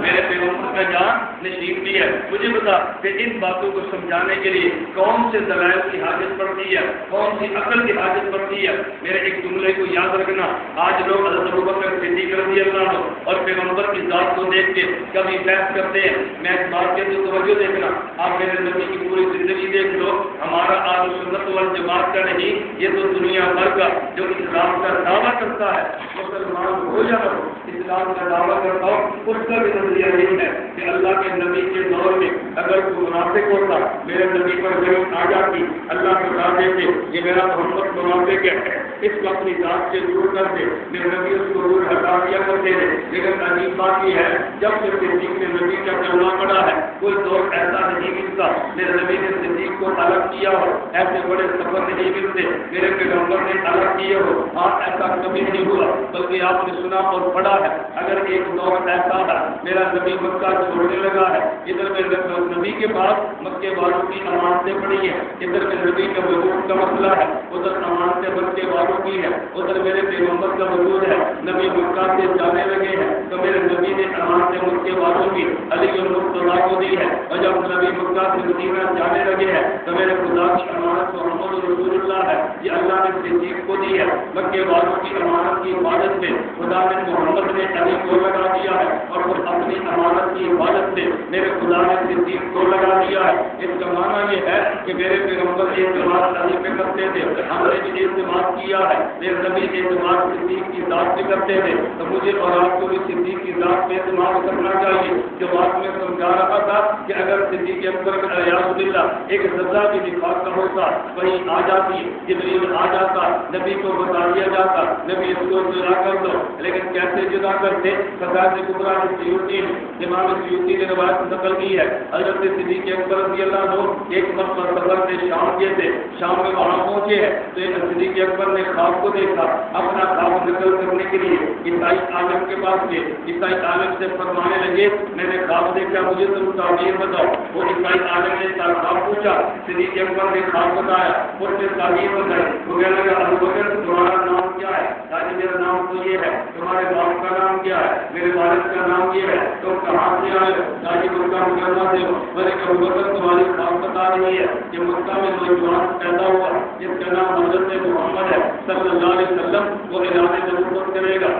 میرے پیغمبر کا جان نشین بھی ہے. مجھے بتا کہ ان باتوں کو سمجھانے کے لیے کون سے دلائل کی حاجت پڑتی ہے کون سی عقل کی حاجت پڑتی ہے؟ میرے ایک جملے کو یاد رکھنا آج لوگ حضرت ابوبکر صدیق رضی اللہ عنہ اور پیغمبر کی ذات کو دیکھ کے کبھی بحث کرتے ہیں. میں اس بات کے لیے توجہ دیکھنا آپ میرے نبی کی پوری زندگی دیکھ لو ہمارا اہل سنت والجماعت کا نہیں یہ تو دنیا بھر کا جو اسلام کا دعویٰ کرتا ہے مسلمان ہو یا نہ ہو اسلام کا دعویٰ کرتا ہوں اس کا بھی نظریہ یہی ہے کہ اللہ کے نبی کے دور میں اگر کوئی منافق ہوتا میرے نبی پر ضرورت آ جاتی اللہ بتا دیتے یہ میرا محمد منافق ہے اس کو اپنی ذات سے دور کر دے میرے نبی اس کو دور ہٹا دیا کرتے ہیں. لیکن عجیب بات یہ ہے جب سے صدیق نے نبی کا چلنا پڑا ہے کوئی دور ایسا نہیں ملتا میرے نبی نے صدیق کو الگ کیا ہو ایسے بڑے سفر نہیں ملتے میرے پیغمبر نے الگ کیے ہو ہاں ایسا کبھی نہیں ہوا بلکہ آپ نے سنا اور پڑھا ہے. اگر ایک دور ایسا ہے میرا نبی مکہ چھوڑنے لگا ہے ادھر میں نبی کے پاس مکے والوں کی امانتیں پڑی ہیں ادھر میں نبی کا وجود کا مسئلہ ہے ادھر امانتیں مکے والوں کی ہے ادھر میرے پیغمبر کا وجود ہے نبی مکہ سے جانے لگے ہیں تو میرے نبی نے امانتیں مکے والوں کی علی المرتضیٰ کو دی ہے اور جب نبی مکہ سے مدینہ جانے لگے ہیں تو میرے خدا کی امانت محمد رسول اللہ ہے یہ اللہ نے صدیق کو دی ہے. مکے والوں کی امانت کی حفاظت میں خدا نے محمد نے علی کو لگا دیا ہے اور وہ اپنی امانت کی حفاظت سے میرے خدا نے صدیق کو لگا دیا ہے. اس کا معنی یہ ہے کہ میرے پیغمبر اعتماد علی پہ کرتے تھے ہم نے بھی اعتماد کیا ہے میرے نبی اعتماد صدیق کی ذات پہ کرتے تھے تو مجھے اور آپ کو بھی صدیق کی ذات پہ اعتماد کرنا چاہیے. جو بات میں سمجھا رہا تھا کہ اگر صدیق اکبر الیاس باللہ ایک سزا کی نفاق کا ہوتا وہیں آ جاتی جبریل آ جاتا نبی کو بتا دیا جاتا نبی اس کو جدا کر دو لیکن کیسے جدا کرتے؟ فساد کبریٰ سیوطی امام سیوطی نے روایت نقل کی ہے حضرت صدیق اکبر رضی اللہ عنہ ایک وقت پر سفر سے شام کے تھے شام میں وہاں پہنچے ہیں تو ایک صدیق اکبر نے خواب کو دیکھا اپنا خواب نقل کرنے کے لیے عیسائی عالم کے پاس گئے عیسائی عالم سے فرمانے لگے میں نے خواب دیکھا مجھے تم تعبیر بتاؤ. وہ عیسائی عالم نے خواب پوچھا صدیق اکبر نے خواب بتایا اس نے تعبیر بتائی وہ کہنے لگا ابو بکر تمہارا نام کیا ہے؟ تاکہ میرا نام تو یہ ہے. تمہارے باپ کا نام کیا ہے؟ میرے والد کا نام یہ ہے. تم کہاں سے آئے ہو؟ تاکہ مکہ مکرمہ سے ہو. بولے کہ ابو بکر تمہاری خواب بتا رہی ہے کہ مکہ میں نوجوان پیدا ہوا جس کا نام حضرت محمد ہے صلی اللہ علیہ وسلم وہ اعلان نبوت کرے گا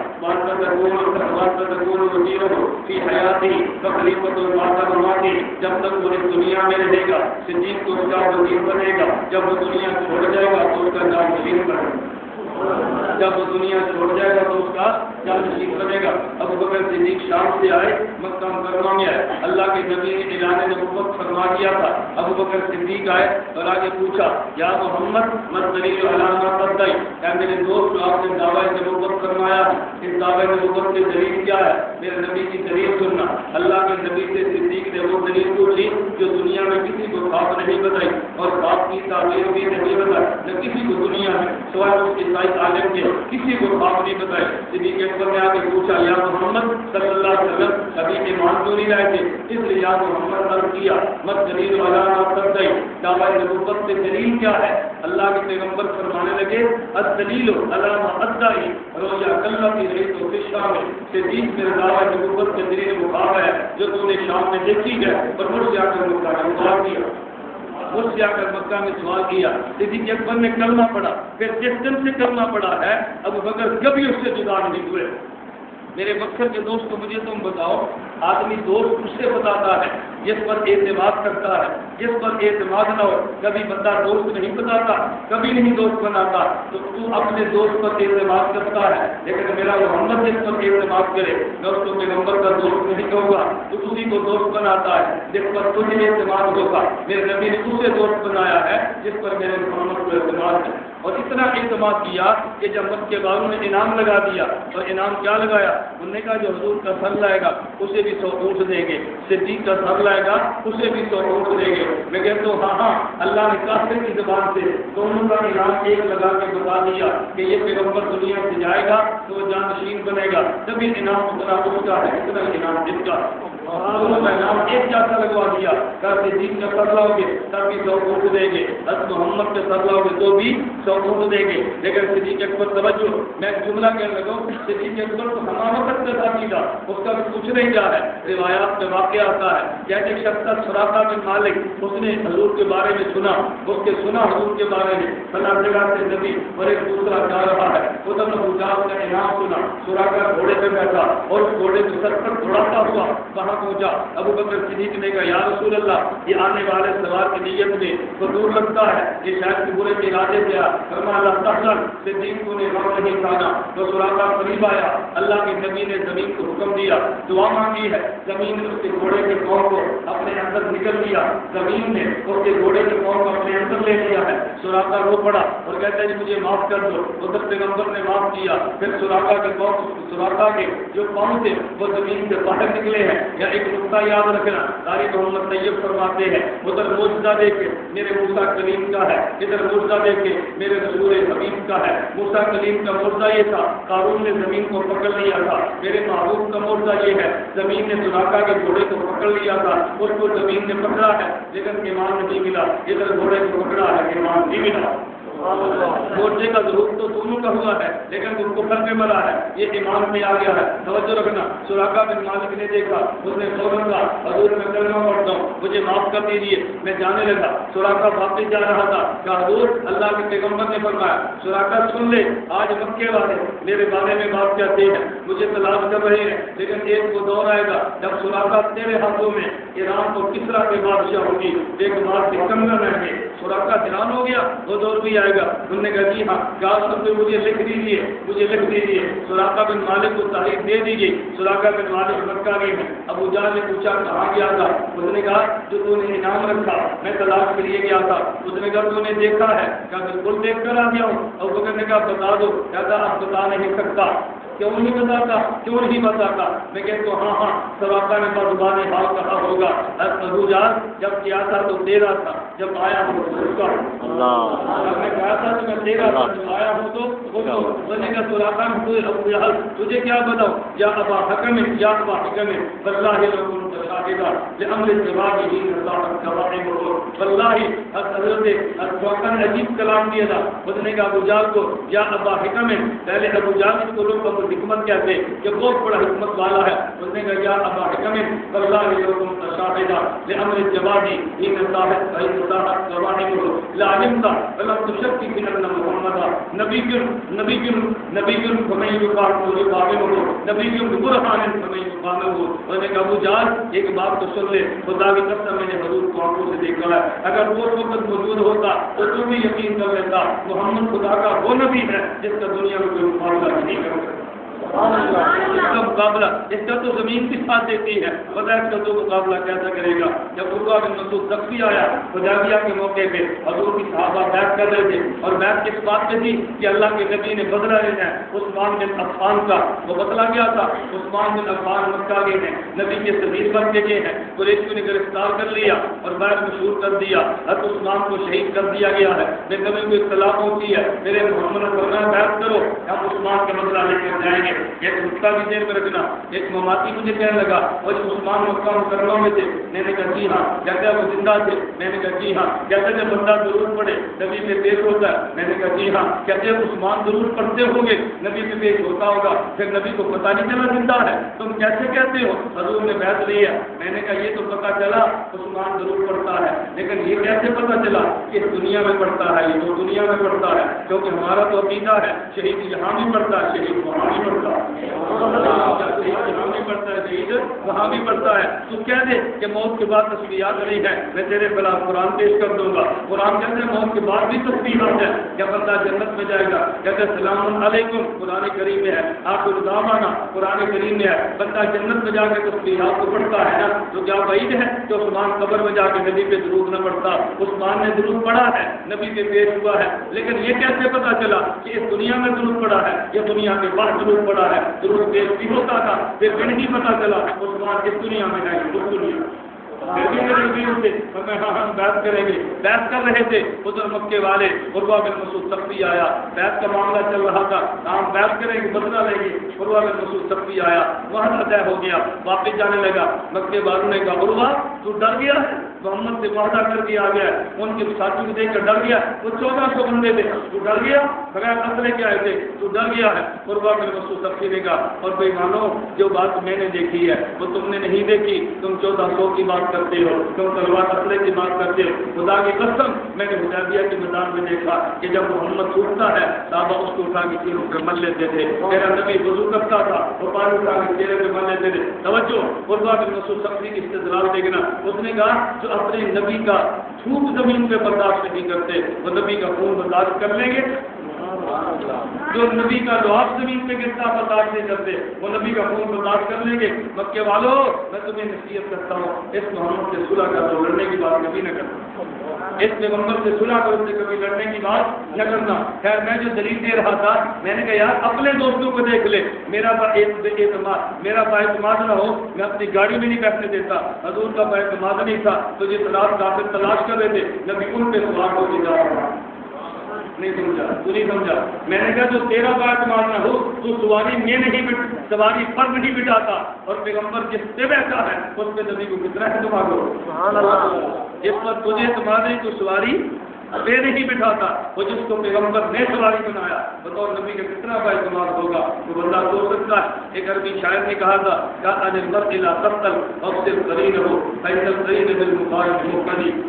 فی حیاتی خلیفۃ بعد مماتی جب تک وہ اس دنیا میں رہے گا صدیق کو اس کا وزیر بنے گا جب وہ دنیا چھوڑ جائے گا تو اس کا نام وزیر بنے گا جب وہ دنیا چھوڑ جائے گا تو اس کا جان نشین بنے گا. ابو بکر صدیق شام سے آئے مکہ مکرمہ میں آئے اللہ کے نبی نے اعلان نبوت فرما دیا تھا. ابو بکر صدیق آئے اور آگے پوچھا یا محمد من دلیل علی ما قدی کیا میرے دوست آپ نے دعویٰ نبوت فرمایا، اس دعویٰ نبوت کے دلیل کیا ہے؟ میرے نبی کی دلیل سننا۔ اللہ کے نبی سے صدیق نے وہ دلیل پوچھی جو دنیا میں کسی کو خواب نہیں بتائی اور خواب کی تعبیر بھی نہیں بتائی، نہ کسی کو دنیا میں سوائے اس عیسائی عالم کے کسی کو خواب نہیں بتائی۔ صدیق اکبر نے آ کے پوچھا یا محمد صلی اللہ علیہ وسلم ابھی ایمان کیوں نہیں لائے تھے؟ اس لیے یا محمد عرض کیا مت دلیل والا تبدئی، دعویٰ نبوت سے دلیل کیا ہے؟ اللہ کے پیغمبر فرمانے لگے الدلیل علامہ ادعی رویا کلہ کی رہی تو پھر شام میں صدیق میرے دعویٰ نبوت سے دلیل مقام ہے جو تم نے شام میں دیکھی ہے اور مجھ سے آ کر مکہ میں سوال کیا، مجھ سے آ کر مکہ میں سوال کیا۔ صدیق اکبر نے کلمہ پڑھا، پھر جس دن سے کلمہ پڑھا ہے ابو بکر کبھی اس سے جدا نہیں ہوئے۔ میرے مقصد کے دوست کو مجھے تم بتاؤ، آدمی دوست اس سے بتاتا ہے جس پر اعتماد کرتا ہے، جس پر اعتماد نہ ہو کبھی بندہ دوست نہیں بتاتا، کبھی نہیں دوست بناتا۔ تو اپنے دوست پر اعتماد کرتا ہے، لیکن میرا محمد جس پر اعتماد کرے میں اس کو پیغمبر کا دوست نہیں کہوں گا، تو اسی کو دوست بناتا ہے جس پر تجھے اعتماد ہوگا۔ میرے نبی نے اسے دوست بنایا ہے جس پر میرے محمد کو اعتماد ہے، اور اتنا اعتماد کیا کہ جب مکے والوں نے انعام لگا دیا، اور انعام کیا لگایا؟ انہوں نے کہا جو حضور کا سر لائے گا اسے بھی 100 اونٹ دیں گے، صدیق کا سر لائے گا اسے بھی 100 اونٹ دیں گے۔ میں کہتا ہوں ہاں اللہ نے کافر کی زبان سے دونوں کا انعام ایک لگا کے بتا دیا کہ یہ پیغمبر دنیا سے جائے گا تو وہ جانشین بنے گا، تبھی انعام اتنا اس کا ہے اتنا انعام جس کا دونوں کا انعام ایک جیسا لگوا دیا۔ صدیق کا سر لاؤ گے تب بھی 100 اونٹ دیں گے، حضرت محمد کا سر لاؤ گے تو بھی 100 اونٹ دیں گے۔ لیکن صدیق اکبر توجہ، میں جملہ کہنے لگا صدیق اکبر تو ہمارا وقت کا ساتھی تھا، اس کا بھی کچھ نہیں جا ہے۔ روایات میں واقعہ آتا ہے کہ ایک شخص سراقہ بن مالک، اس نے حضور کے بارے میں سنا، اس کے سنا حضور کے بارے میں فلاں جگہ سے نبی اور ایک دوسرا جا رہا ہے، ادھر حجاب کا انعام سنا، سراقہ گھوڑے پہ بیٹھا اور اس گھوڑے کو سر پر دوڑاتا ہوا وہاں پہنچا۔ ابو بکر صدیق نے کہا یا رسول اللہ یہ آنے والے سوار کی نیت میں تو دور لگتا ہے، یہ شاید کہ برے کے ارادے سے آ فرما اللہ تعالیٰ صدیق کو نے غم نہیں کھانا۔ تو سراقہ قریب آیا، اللہ کے نبی نے زمین کو حکم دیا، دعا مانگی ہے، زمین نے اس کے گھوڑے کے پاؤں کو اپنے اندر نکل لیا، زمین نے اس کے گھوڑے کے پاؤں کو اپنے اندر لے لیا ہے۔ سراقہ رو پڑا اور کہتا ہے جی مجھے معاف کر دو، ادھر پیغمبر نے معاف کیا۔ پھر سراقہ کے پاؤں، سراقہ کے جو پاؤں تھے وہ زمین سے باہر نکلے ہیں۔ یا ایک نقطہ یاد رکھنا، تاریخ محمد طیب فرماتے ہیں ادھر موجودہ دیکھے میرے موسیٰ کلیم کا ہے، ادھر موجودہ دیکھے میرے رسول حبیب کا ہے۔ موسیٰ کلیم کا موجودہ یہ تھا قارون نے زمین کو پکڑ لیا تھا، میرے محبوب کا موجودہ یہ ہے زمین نے سراقہ کے گھوڑے کو پکڑ لیا تھا، اس کو زمین نے پکڑا ہے لیکن ایمان نہیں ملا، ادھر گھوڑے کو پکڑا ہے ایمان نہیں ملا۔ مورچے کا ضرور تو دونوں کا ہوا ہے لیکن وہ کفر میں مرا ہے، یہ ایمان میں آ گیا ہے۔ توجہ رکھنا، سراقہ بن مالک نے دیکھا، اس نے فوراً کہا حضور میں کلمہ پڑھتا ہوں مجھے معاف کر دیجیے، میں جانے لگا۔ سراقہ واپس جا رہا تھا کہ حضور اللہ کے پیغمبر نے فرمایا سراقہ سن لے آج مکے والے میرے بارے میں بات کہتے ہیں، مجھے تلاش کر رہے ہیں، لیکن ایک وہ دور آئے گا جب سراقہ تیرے ہاتھوں میں ایران کو کسرا کے بادشاہ ہوگی، ایک بات سے کم نہ رہیں گے۔ سراقہ حیران ہو گیا، وہ دور بھی آئے گا۔ انہوں نے کہا جی ہاں کہا سب سے مجھے لکھ دیجیے، مجھے لکھ دیجیے۔ سراقہ بن مالک کو تاریخ دے دیجیے۔ سراقہ بن مالک مکہ گئے ہیں، ابو جہل نے پوچھا کہاں گیا تھا؟ اس نے کہا جو تو نے انعام رکھا میں تلاش کے لیے گیا تھا۔ اس نے کہا تو نے دیکھا ہے؟ کہا بالکل دیکھ کر آ گیا ہوں۔ ابو بکر نے کہا بتا دو، کہتا اب بتا نہیں سکتا۔ کیوں نہیں بتاتا؟ کیوں نہیں بتاتا؟ میں کہتا ہوں ہاں سراقہ نے بزبان حال کہا ہوگا ابو جہل جب کیا تھا تو تیرا تھا، جب آیا ہوں تو اس کا۔ جب میں کہا تھا تو میں تیرا تھا، جب آیا ہوں تو اس نے کہا سراقہ نے ابو جہل تجھے کیا بتاؤ یا ابا حکم یا ابا حکم واللہ لکم شاہدہ لامر الجواب ہی نصاحت گواہی ہو واللہ۔ حضرت ابوبکر نے عجیب کلام دیا تھا، اس نے کہا ابو جہل کو یا ابا حکم، پہلے ابو جہل کو لوگ ابو حکمت کہتے کہ بہت بڑا حکمت والا ہے، اس نے کہا یا ابا حکم واللہ لکم شاہدہ لامر الجواب ہی نصاحت گواہی ہو لعلمت ولم تشک فی ان محمد نبی فمن یقابلہ نبی برہان فمن یقابلہ۔ انہوں نے کہا ابو جہل ایک بات تو سن لے، خدا کی قسم میں نے حضور کو آنکھوں سے دیکھا ہے، اگر وہ وقت موجود ہوتا تو تو بھی یقین کر لیتا محمد خدا کا وہ نبی ہے جس کا دنیا میں کوئی مقابلہ نہیں کر سکتا۔ اس کا مقابلہ، اس کا تو زمین بھی ساتھ دیتی ہے، پتہ ہے اس کا تو مقابلہ کیسا کرے گا؟ جب عروہ بن مسعود ثقفی آیا حدیبیہ کے موقع پہ، حضور کی صحابہ بیعت کر رہے تھے، اور بیعت کس بات پہ تھی کہ اللہ کے نبی نے بدلہ لینا ہے عثمان بن عفان کا، وہ بدلا گیا تھا۔ عثمان بن عفان مکہ گئے ہیں، نبی کے صدیق بن کے گئے ہیں، قریشیوں نے گرفتار کر لیا اور بیعت مشہور کر دیا، حضرت عثمان کو شہید کر دیا گیا ہے۔ میرے نبی کو اطلاع ہوتی ہے، میرے محمد نے فرمایا بیعت کرو، ہم عثمان کا بدلہ لے کر جائیں گے۔ ایک نقطہ بھی دیر میں رکھنا، ایک مماتی مجھے کہنے لگا اور عثمان مکہ مکرمہ میں تھے، میں نے کہا جی ہاں، کہتے وہ زندہ تھے، میں نے کہا جی ہاں، کہتے جب بندہ ضرور پڑے نبی پہ پیش ہوتا ہے، میں نے کہا جی ہاں، کہتے عثمان ضرور پڑھتے ہوں گے نبی پہ پیش ہوتا ہوگا، پھر نبی کو پتہ نہیں چلا زندہ ہے، تم کیسے کہتے ہو؟ حضور نے بیعت لی ہے۔ میں نے کہا یہ تو پتہ چلا عثمان ضرور پڑھتا ہے، لیکن یہ کیسے پتہ چلا کہ دنیا میں پڑھتا ہے؟ یہ تو دنیا میں پڑھتا ہے، کیونکہ ہمارا تو عقیدہ ہے شہید یہاں بھی پڑھتا ہے، شہید وہاں بھی پڑھتا ہے، شہید یہاں بھی پڑھتا ہے، شہید وہاں بھی پڑھتا ہے۔ تو کہہ دے کہ موت کے بعد تسبیحات رہی ہے، میں تیرے خلاف قرآن پیش کر دوں گا۔ قرآن کہتے ہیں موت کے بعد بھی تسبیحات ہے، کیا بندہ جنت میں جائے گا؟ کہتے ہیں سلام علیکم قرآن کریم میں ہے، آخر دعوانا قرآن کریم میں ہے، بندہ جنت میں جا کے تسبیحات کو پڑھتا ہے نا، تو کیا بعید ہے کہ عثمان قبر میں جا کے نبی پہ درود نہ پڑھتا؟ عثمان نے درود پڑھا ہے، نبی پہ پیش ہوا ہے، لیکن یہ کیسے پتا چلا کہ اس دنیا میں درود پڑھا ہے یا دنیا کے بعد درود پڑھا ہے؟ درود پیش بھی ہوتا تھا، پھر نہیں پتا چلا عثمان اس دنیا میں ہے اس دنیا ہم بیعت کریں گے۔ بیعت کر رہے تھے ادھر مکے والے، عروہ بن مسعود ثقفی آیا، بیعت کا معاملہ چل رہا تھا، ہم بیعت کریں گے بدلہ لیں گے۔ عروہ بن مسعود ثقفی آیا، وہاں طے ہو گیا، واپس جانے لگا، مکے والوں نے کہا عروہ تو ڈر گیا ہے، محمد سے وعدہ کر کے آ گیا، ان کے ساتھی کو دیکھ کر ڈر گیا، وہ 1400 بندے تھے، تو ڈر گیا، بغیر اسلحے کے آئے تھے، تو ڈر گیا ہے۔ عروہ بن مسعود ثقفی نے کہا اور بھائی مانو جو بات میں نے دیکھی ہے وہ تم نے نہیں دیکھی، تم 1400 کی بات کرتے ہو، تم تلوار اسلحے کی بات کرتے ہو، خدا کی قسم میں نے حدیبیہ کے میدان میں دیکھا کہ جب محمد چھوٹتا ہے صحابہ اس کو اٹھا کے چہروں پہ مل لیتے تھے، میرا نبی وضو کرتا تھا وہ پانی اٹھا کے چہرے پہ مل لیتے تھے۔ توجہ، عروہ بن مسعود ثقفی کی استدلال دیکھنا، اس نے کہا جو اپنے نبی کا تھوک زمین پہ برداشت نہیں کرتے وہ نبی کا خون برداشت کر لیں گے؟ جو نبی کا لعاب زمین پہ گرتا برداشت نہیں کرتے وہ نبی کا خون برداشت کر لیں گے؟ مکے والوں میں تمہیں نصیحت کرتا ہوں اس محمد سے صلح کر دو، لڑنے کی بات کبھی نہ کرنا، اس پیغمبر سے صلح کرو، سے کبھی لڑنے کی بات نہ کرنا۔ خیر میں جو دلیل دے رہا تھا، میں نے کہا یار اپنے دوستوں کو دیکھ لے، میرا باعتماد نہ ہو، میں اپنی گاڑی میں نہیں بیٹھنے دیتا، حضور کا باعتماد نہیں تھا تو جس رات کافر تلاش کر رہے تھے نبی ان پہ سوار ہو کے جا رہا نہیں سمجھا، تو نہیں سمجھا۔ میں نے کہا جو تیرا باعتماد نہ ہو تو سواری پر نہیں بٹھاتا، اور پیغمبر جس پہ بیٹھا ہے اس پہ نبی کو کتنا اعتماد ہو، جس پر تجھے اعتماد ہے تو سواری پہ نہیں بٹھاتا، وہ جس کو پیغمبر نے سواری بنایا بطور نبی کا کتنا با اعتماد ہوگا وہ بندہ سوچ سکتا ہے۔ ایک عربی شاعر نے کہا تھا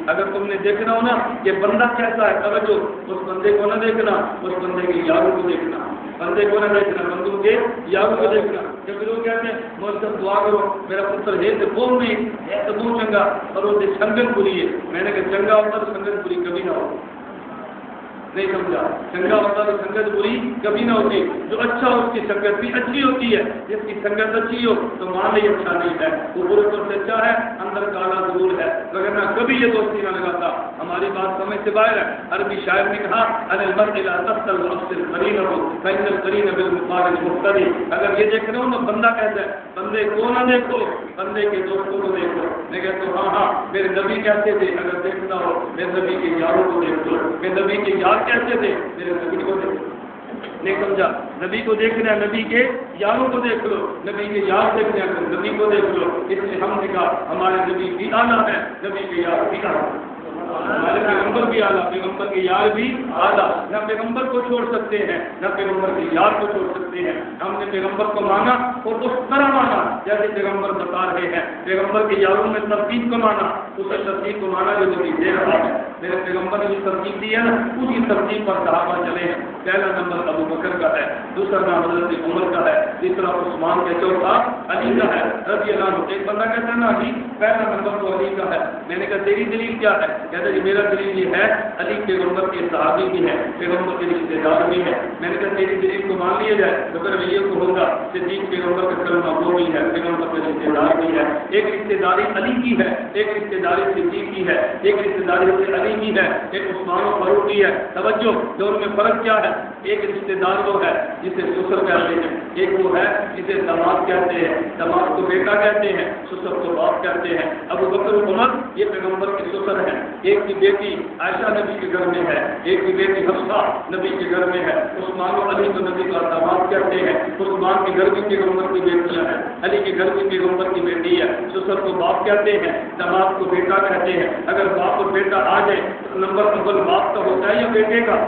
اگر تم نے دیکھنا ہو نا کہ بندہ کیسا ہے، توجہ اس بندے کو نہ دیکھنا، اس بندے کے یاروں کو دیکھنا، بندے کو نہ دیکھنا، بندوں کے یاروں کو دیکھنا۔ جب لوگ کہتے ہیں مطلب دعا کرو میرا پتر ہے تو بول نہیں ہے تو بہت چنگا اور وہ سنگت بری ہے، میں نے کہا چنگا ہوتا تو سنگت بری کبھی نہ ہو، نہیں سمجھا، چنگا ہوتا تو سنگت بری کبھی نہ ہوتی، جو اچھا ہو اس کی سنگت بھی اچھی ہوتی ہے، جس کی سنگت اچھی ہو تو مان لے اچھا نہیں ہے، وہ پورے طور سے اچھا ہے اندر کالا ضرور ہے، وغیرہ کبھی یہ دوستی نہ لگاتا۔ ہماری بات سمجھ سے باہر ہے۔ عربی شاعر نے کہا اگر یہ دیکھ رہے ہو نا بندہ کہتا ہے بندے کو نہ دیکھو بندے کے دوستوں کو دیکھو، میں کہتا ہوں ہاں میرے نبی کہتے تھے اگر دیکھنا ہو میرے نبی کے یاروں کو دیکھ لو، میرے نبی کے یار کیسے تھے میرے نبی کو دیکھ لو، نہیں سمجھا، نبی کو دیکھنا ہے نبی کے یاروں کو دیکھ لو، نبی کے یار دیکھنا ہے نبی کو دیکھ لو، اس لیے ہم نے کہا ہمارے نبی بھی اعلیٰ ہے، نبی کے یار بھی اعلیٰ، ہمارے پیغمبر بھی اعلیٰ، پیغمبر کے یار بھی اعلیٰ، نہ پیغمبر کو چھوڑ سکتے ہیں نہ پیغمبر کے یار کو چھوڑ سکتے ہیں۔ ہم نے پیغمبر کو مانا اور اس طرح مانا جیسے پیغمبر بتا رہے ہیں، پیغمبر کے یاروں میں ترتیب کو مانا، اس ترتیب کو مانا جو نبی دے رہا ہے، میرے پیغمبر نے جو ترتیب دی ہے نا اسی ترتیب پر صحابہ چلے ہیں۔ پہلا نمبر ابو بکر کا ہے، دوسرا نام حضرت عمر کا ہے، تیسرا عثمان کا، چوتھا علی کا ہے رضی اللہ عنہ۔ ایک بندہ کہتا ہے نا علی، پہلا نمبر تو علی کا ہے۔ میں نے کہا تیری دلیل کیا ہے؟ کہتا ہے میرا دلیل یہ ہے علی پیغمبر کے صحابی بھی ہے، پیغمبر کے رشتے دار بھی ہے۔ میں نے کہا تیری دلیل کو مان لیا جائے تو پھر یہ تو ہوگا صدیق پیغمبر کا کلمہ وہ بھی ہے، پیغمبر کا رشتے دار بھی ہے. ایک رشتے داری علی کی ہے، ایک رشتے داری صدیق کی ہے، ایک رشتے داری علی کی ہے، ایک عثمان و فاروق کی ہے. توجہ، دونوں میں فرق کیا ہے؟ ایک رشتے دار وہ ہے جسے سسر کہتے ہیں، ایک وہ ہے جسے داماد کہتے ہیں. داماد کو بیٹا کہتے ہیں، سسر کو باپ کہتے ہیں. ابو بکر و عمر یہ پیغمبر کے سسر ہیں. ایک کی بیٹی عائشہ نبی کے گھر میں ہے، ایک کی بیٹی حفصہ نبی کے گھر میں ہے. عثمان و علی کو نبی کا داماد کہتے ہیں. عثمان کے گھر بھی پیغمبر کی بیٹیاں ہیں، علی کے گھر بھی پیغمبر کی بیٹی ہے. سسر کو باپ کہتے ہیں، داماد کو بیٹا کہتے ہیں. اگر باپ اور بیٹا آ جائے تو نمبر اول باپ کا ہوتا ہے یا بیٹے کا؟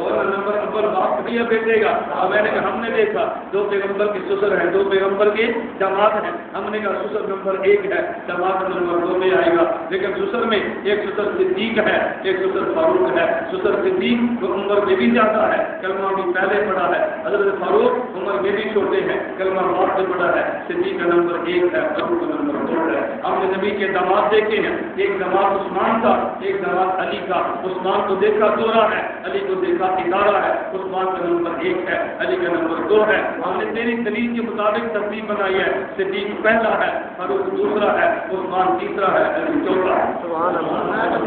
اور نمبر اول باپ کا یا بیٹے کا؟ اور میں نے کہا ہم نے دیکھا دو پیغمبر کے سسر ہیں، دو پیغمبر کے داماد ہیں. ہم نے کہا سسر نمبر 1 ہے، داماد نمبر 2 میں آئے گا. لیکن سسر میں ایک سسر صدیق ہے، ایک سسر فاروق ہے. سسر صدیق وہ عمر میں بھی زیادہ ہے، کلمہ بھی پہلے پڑھا ہے. حضرت فاروق عمر میں بھی چھوٹے ہیں، کلمہ باپ سے پڑھا ہے. صدیق کا نمبر 1 ہے، فاروق کا نمبر 2 ہے. ہم نے نبی کے داماد دیکھے ہیں، ایک داماد عثمان کا، ایک داماد علی کا. عثمان کو دیکھا 12 ہے، علی کو دیکھا 11 ہے. عثمان کا نمبر 1 ہے، علی کا نمبر 2 ہے. ہم نے تیری دلیل کے مطابق ترتیب بنائی ہے. صدیق پہلا ہے، فاروق دوسرا ہے، عثمان تیسرا ہے، علی چوتھا ہے.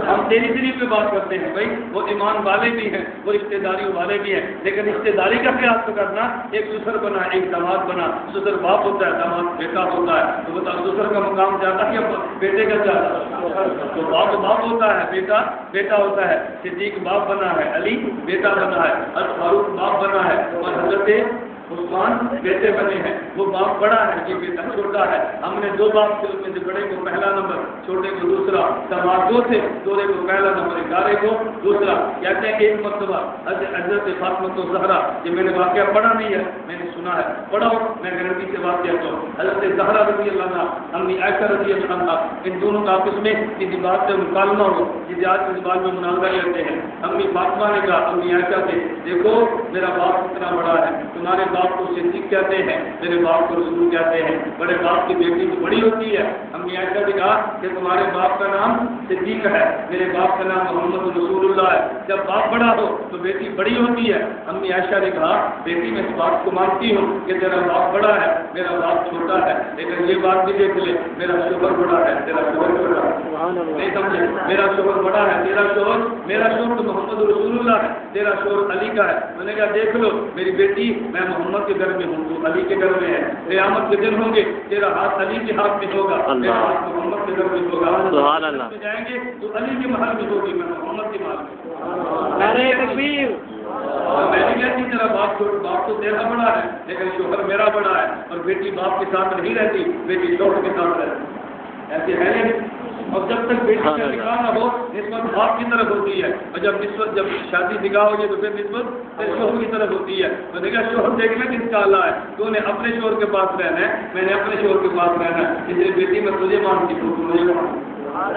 ہم تیری دلیل پہ بات کرتے ہیں بھائی، وہ ایمان والے بھی ہیں، وہ رشتے داری والے بھی ہیں. لیکن رشتے داری کا قیاس تو کرنا، ایک سسر بنا ایک داماد بنا. سسر باپ ہوتا ہے، داماد بیٹا ہوتا ہے. تو بتا سسر کا مقام زیادہ ہے یا بیٹے کا زیادہ؟ تو باپ باپ ہوتا ہے، بیٹا بیٹا ہوتا ہے. صدیق باپ بنا ہے، علی بیٹا بنا ہے، فاروق باپ بنا ہے، اور حضرت عثمان بیٹے بنے ہیں. وہ باپ بڑا ہے، یہ بیٹا چھوٹا ہے. ہم نے 2 باپ کے میں سے بڑے کو پہلا نمبر، چھوٹے کو دوسرا. داماد 2 تھے، دوسرے کو پہلا نمبر، 11 کو دوسرا. کہتے ہیں ایک مرتبہ حضرت فاطمہ زہرا، یہ میں نے واقعہ پڑھا نہیں ہے، میں نے سنا ہے، پڑھاؤ میں گارنٹی سے واقعہ تو حضرت زہرا رضی اللہ عنہا، امی عائشہ رضی اللہ عنہا، ان دونوں کا آپس میں کسی بات سے مکالمہ ہو، کسی آج کسی بات میں مناظرہ کرتے ہیں. امی فاطمہ نے کہا امی عائشہ سے، دیکھو میرا باپ کتنا بڑا ہے، تمہارے باپ کو صدیق کہتے ہیں، میرے باپ کو رسول کہتے ہیں. بڑے باپ کی بیٹی تو بڑی ہوتی ہے. امی عائشہ نے کہا کہ تمہارے باپ کا نام صدیق ہے، میرے باپ کا نام محمد رسول اللہ ہے. جب باپ بڑا ہو تو بیٹی بڑی ہوتی ہے. امی عائشہ نے کہا بیٹی میں اس بات کو مانتی ہوں کہ تیرا باپ بڑا ہے، میرا باپ چھوٹا ہے، لیکن یہ بات بھی دیکھ لے میرا شوہر بڑا ہے، تیرا شوہر چھوٹا ہے. نہیں سمجھے؟ میرا شوہر بڑا ہے، تیرا شوہر تو محمد رسول اللہ ہے، تیرا شوہر علی کا ہے. میں نے کہا دیکھ لو میری بیٹی، میں محمد کے گھر میں ہوں، تو علی کے گھر میں ہے. قیامت کے دن ہوں گے، تیرا ہاتھ علی کے ہاتھ میں ہوگا، میرا ہاتھ محمد کے گھر میں ہوگا. سبحان اللہ. جائیں گے تو علی کے محل میں ہوگی، میں محمد کے محل میں. نعرہ تکبیر. میں نے کہتی تیرا باپ تو تیرا بڑا ہے، لیکن شوہر میرا بڑا ہے. اور بیٹی باپ کے ساتھ نہیں رہتی، بیٹی شوہر کے ساتھ رہتی. ایسے ہے نہیں. اور جب تک بیٹی کا نکاح نہ ہو نسبت باپ کی طرف ہوتی ہے، اور جب شادی نکاح ہو جائے تو پھر نسبت شوہر کی طرف ہوتی ہے. تو دیکھا شوہر دیکھنا کس کا اللہ ہے، تو نے اپنے شوہر کے پاس رہنا ہے، میں نے اپنے شوہر کے پاس رہنا ہے. اس لیے بیٹی میں تجھے مانتی ہوں، تو مجھے مانتی.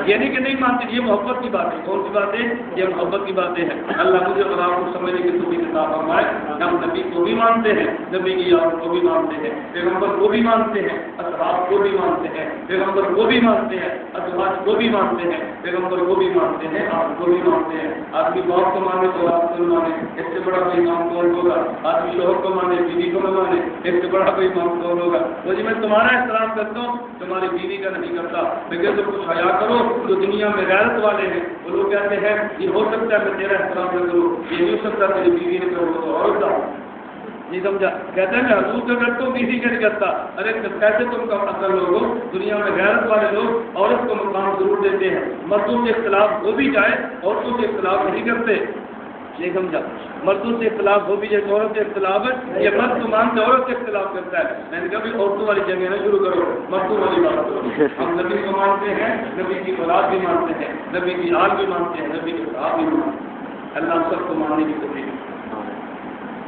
یہ نہیں کہ نہیں مانتی، یہ محبت کی بات ہے. کون سی بات ہے؟ یہ محبت کی باتیں ہیں. اللہ مجھے اور آپ کو سمجھنے کی توفیق عطا فرمائے. ہم نبی کو بھی مانتے ہیں، نبی کی یاد کو بھی مانتے ہیں، پیغمبر کو بھی مانتے ہیں، اصحاب کو بھی مانتے ہیں، پیغمبر کو بھی مانتے ہیں، ازواج کو بھی مانتے ہیں، پیغمبر کو بھی مانتے ہیں، آپ کو بھی مانتے ہیں. آدمی باپ کو مانے تو آپ کو مانے، اس سے بڑا کوئی امام کون ہوگا؟ آدمی شوہر کو مانے، بیوی کو نہ مانے، اس سے بڑا کوئی امام کون ہوگا؟ وہ جی میں تمہارا احترام کرتا ہوں، تمہاری بیوی کا نہیں کرتا. میں کہتا ہوں کچھ حیا کرو. جو دنیا میں غیرت والے ہیں وہ لوگ کہتے ہیں یہ ہو سکتا ہے میں تیرا احترام نہ کروں، یہ نہیں ہو سکتا تیری بیوی نے کرو تو اور ہوتا. نہیں سمجھا؟ کہتے ہیں میں حضور کا کرتا ہوں، بیوی کا نہیں کرتا. ارے کیسے تم کا اصل لوگوں، دنیا میں غیرت والے لوگ عورت کو مقام ضرور دیتے ہیں. مردوں سے اختلاف ہو بھی جائے عورتوں سے اختلاف نہیں کرتے. نہیں سمجھا؟ مردوں سے اختلاف ہو بھی جائے عورت سے اختلاف ہے، یہ مرد تو مانتے عورت سے اختلاف کرتا ہے. میں نے کہا بھی عورتوں والی جگہ نہ شروع کرو، مردوں والی بات کرو. ہم نبی کو مانتے ہیں، نبی کی اولاد بھی مانتے ہیں، نبی کی آل بھی مانتے ہیں، نبی کے صحابہ بھی مانتے ہیں. اللہ سب کو ماننے کی توفیق.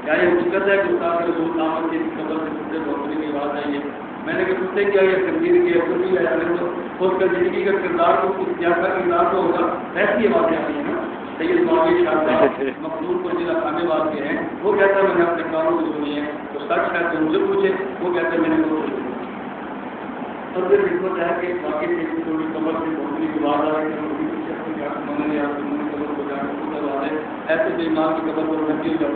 کیا یہ حقیقت ہے کہ استاد رسول احمد کی قبر سے کتے بہتری کی بات ہے؟ یہ میں نے کہا کتے کیا یہ تقدیر کی ہے تو اس کا زندگی کا کردار کو سیاست کردار کو ہوگا. ایسی باتیں آئی ہیں نا. سید معاویہ شاہ صاحب مخدوم کو ضلع خانے بات کے ہیں، وہ کہتا ہے میں نے اپنے کانوں کو سنی ہے تو سچ ہے تو مجھے پوچھے، وہ کہتا ہے میں نے وہ سنی. اور پھر حکمت ہے کہ باقی تھوڑی قبر سے بہتری کی بات آ رہی ہے، ایسے بے ایمان کی قبر پر نکل جاؤ.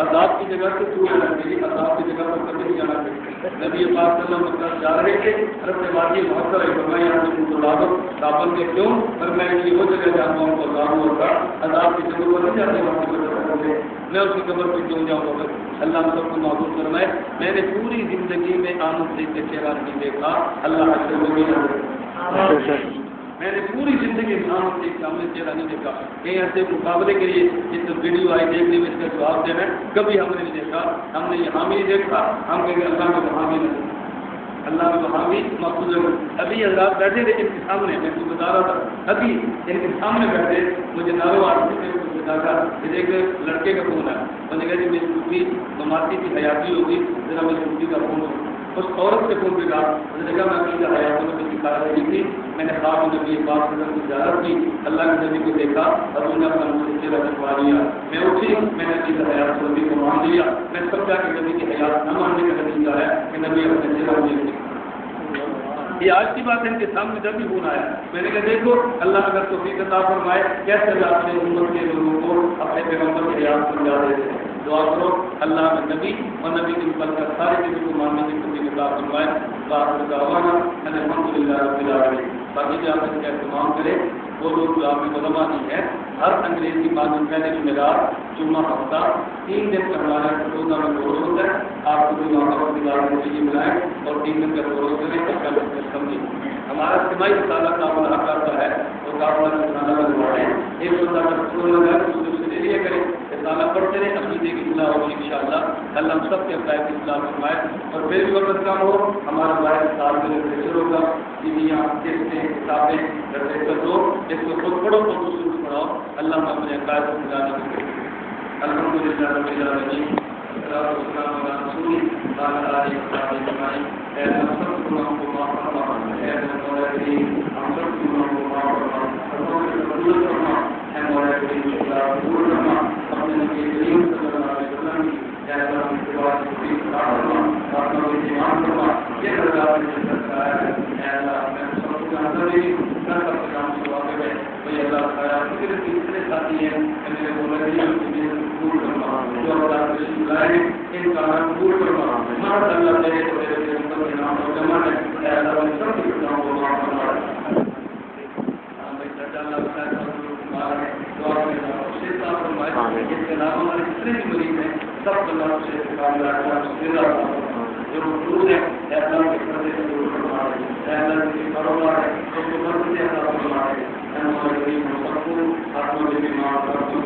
عذاب کی جگہ سے تو جانا چاہیے، عذاب کی جگہ پر کبھی نہیں جانا چاہیے۔ نبی پاک صلی اللہ علیہ وسلم جا رہے تھے، عرب سے وادی محسر ہے، فرمایا یہاں سے مطلب کابل کے کیوں؟ فرمایا کہ وہ جگہ جاتا ہوں تو عذاب ہوگا، عذاب کی جگہ پر نہیں جاتے وہاں کی قبر سے، میں اس کی قبر پہ کیوں جاؤں گا؟ اللہ ہم سب کو معذور فرمائے۔ میں نے پوری زندگی میں آمد سے کے چہرہ نہیں دیکھا، اللہ میں نے پوری زندگی میں آمد سے سامنے چہرہ نہیں دیکھا۔ کہیں ایسے مقابلے کے لیے جس ویڈیو آئی دیکھنے میں اس کا جواب دینا ہے، کبھی ہم نے نہیں دیکھا، ہم نے یہاں بھی نہیں دیکھا، ہم کہیں گے اللہ میں وہاں بھی نہیں، اللہ میں وہاں بھی محفوظ ہے۔ ابھی حضرات بیٹھے تھے ان کے سامنے، میں کو بتا رہا تھا، ابھی ان کے سامنے بیٹھے مجھے نارو آدمی نے کہا کہ ایک لڑکے کا فون ہے، میں نے کہا جی میری چھٹی مماثی کی حیاتی ہوگی، ذرا میری چھٹی کا فون ہو۔ اس عورت کے فون پہ کہا، میں نے کہا میں اپنی حیاتوں میں کسی کار رہی تھی، میں نے خواب نبی پاک کی زیارت کی، اللہ کے نبی کو دیکھا اور انہوں نے اپنا مجھے چہرہ دکھوا لیا، میں اٹھی، میں نے اپنی حیات نبی کو مان لیا۔ میں سمجھا کہ نبی کی حیات نہ ماننے کا نتیجہ ہے کہ نبی اپنے چہرہ نہیں۔ یہ آج کی بات ہے، ان کے سامنے جب بھی فون آیا، میں نے کہا دیکھو اللہ اگر توفیق عطا فرمائے کیسے اپنے امت کے لوگوں کو اپنے پیغمبر کی حیات سمجھا دیتے ہیں۔ دعا کرو اللہ میں نبی اور نبی کی برکت سارے چیزوں کو ماننے کی توفیق عطا فرمائے۔ باقی دعوانا الحمدللہ رب العالمین۔ باقی جو آپ اس کا اہتمام کرے وہ لوگ جو آپ میں علماء نہیں ہے، ہر انگریزی معلوم پہلے جمعرات جمعہ ہفتہ 3 دن کا ہمارا روزہ میں کورس ہوتا ہے، آپ کو بھی وہاں پر نتیجے ملائیں اور 3 دن کا کورس کریں تو کل سمجھیں۔ ہمارا اجتماعی رسالہ قابلہ کرتا ہے اور قابلہ رسالہ لگواتے ہیں، ایک روزہ کا شروع لگا ہے اس سے لے لیا کریں، رسالہ پڑھتے رہیں، عقیدے کی اصلاح ہوگی انشاءاللہ، اللہ ہم سب کے عقائد کی اصلاح فرمائے۔ اور پھر بھی وقت کم ہو ہمارا باہر سال میں لٹریچر ہوگا، سیدیاں کتنے کتابیں لٹریچر دو، جس کو خود پڑھو تو دوسروں کو پڑھاؤ، اللہ ہم اپنے عقائد کو سمجھانے کی الحمدللہ رب العالمین۔ والسلام علی رسول وعلی آلہ وصحبہ اجمعین۔ اے اللہ سب گناہوں کو معاف فرما، اے اللہ مولا کریم ہم سب گناہوں کو معاف فرما، حقوں سے قبول فرما، اے مولا کریم اللہ قبول فرما، اپنے نبی کریم صلی اللہ علیہ وسلم کی اے اللہ ہم کے بعد توفیق عطا فرما، اپنا ایمان فرما، یہ درگاہ میں جنت کا ہے اے اللہ میں سب کو جانتا نہیں نہ سب کے کام سے واقف ہے، وہی اللہ تعالیٰ فکر کے اتنے ساتھی ہیں کہ میرے مولا کریم کی قبول فرما، جو اللہ تشریف لائے ان کا نام قبول فرما، مہد اللہ تیرے تو تیرے کے مطلب کے نام اور جمع ہے اے اللہ میں سب کے گناہوں کو معاف فرما۔ اللہ تعالیٰ دعا میں اسے صاف فرمائے، اس کے علاوہ ہمارے جتنے بھی مریض ہیں سب کو اللہ سے استقامت جو مقصود ہے اے اللہ کے پردے سے دور فرما دے، اے اللہ کے کاروبار ہے اس کو مرد سے عطا فرما دے، اے اللہ کریم ہم سب کو آتما کے بیمار کر دو،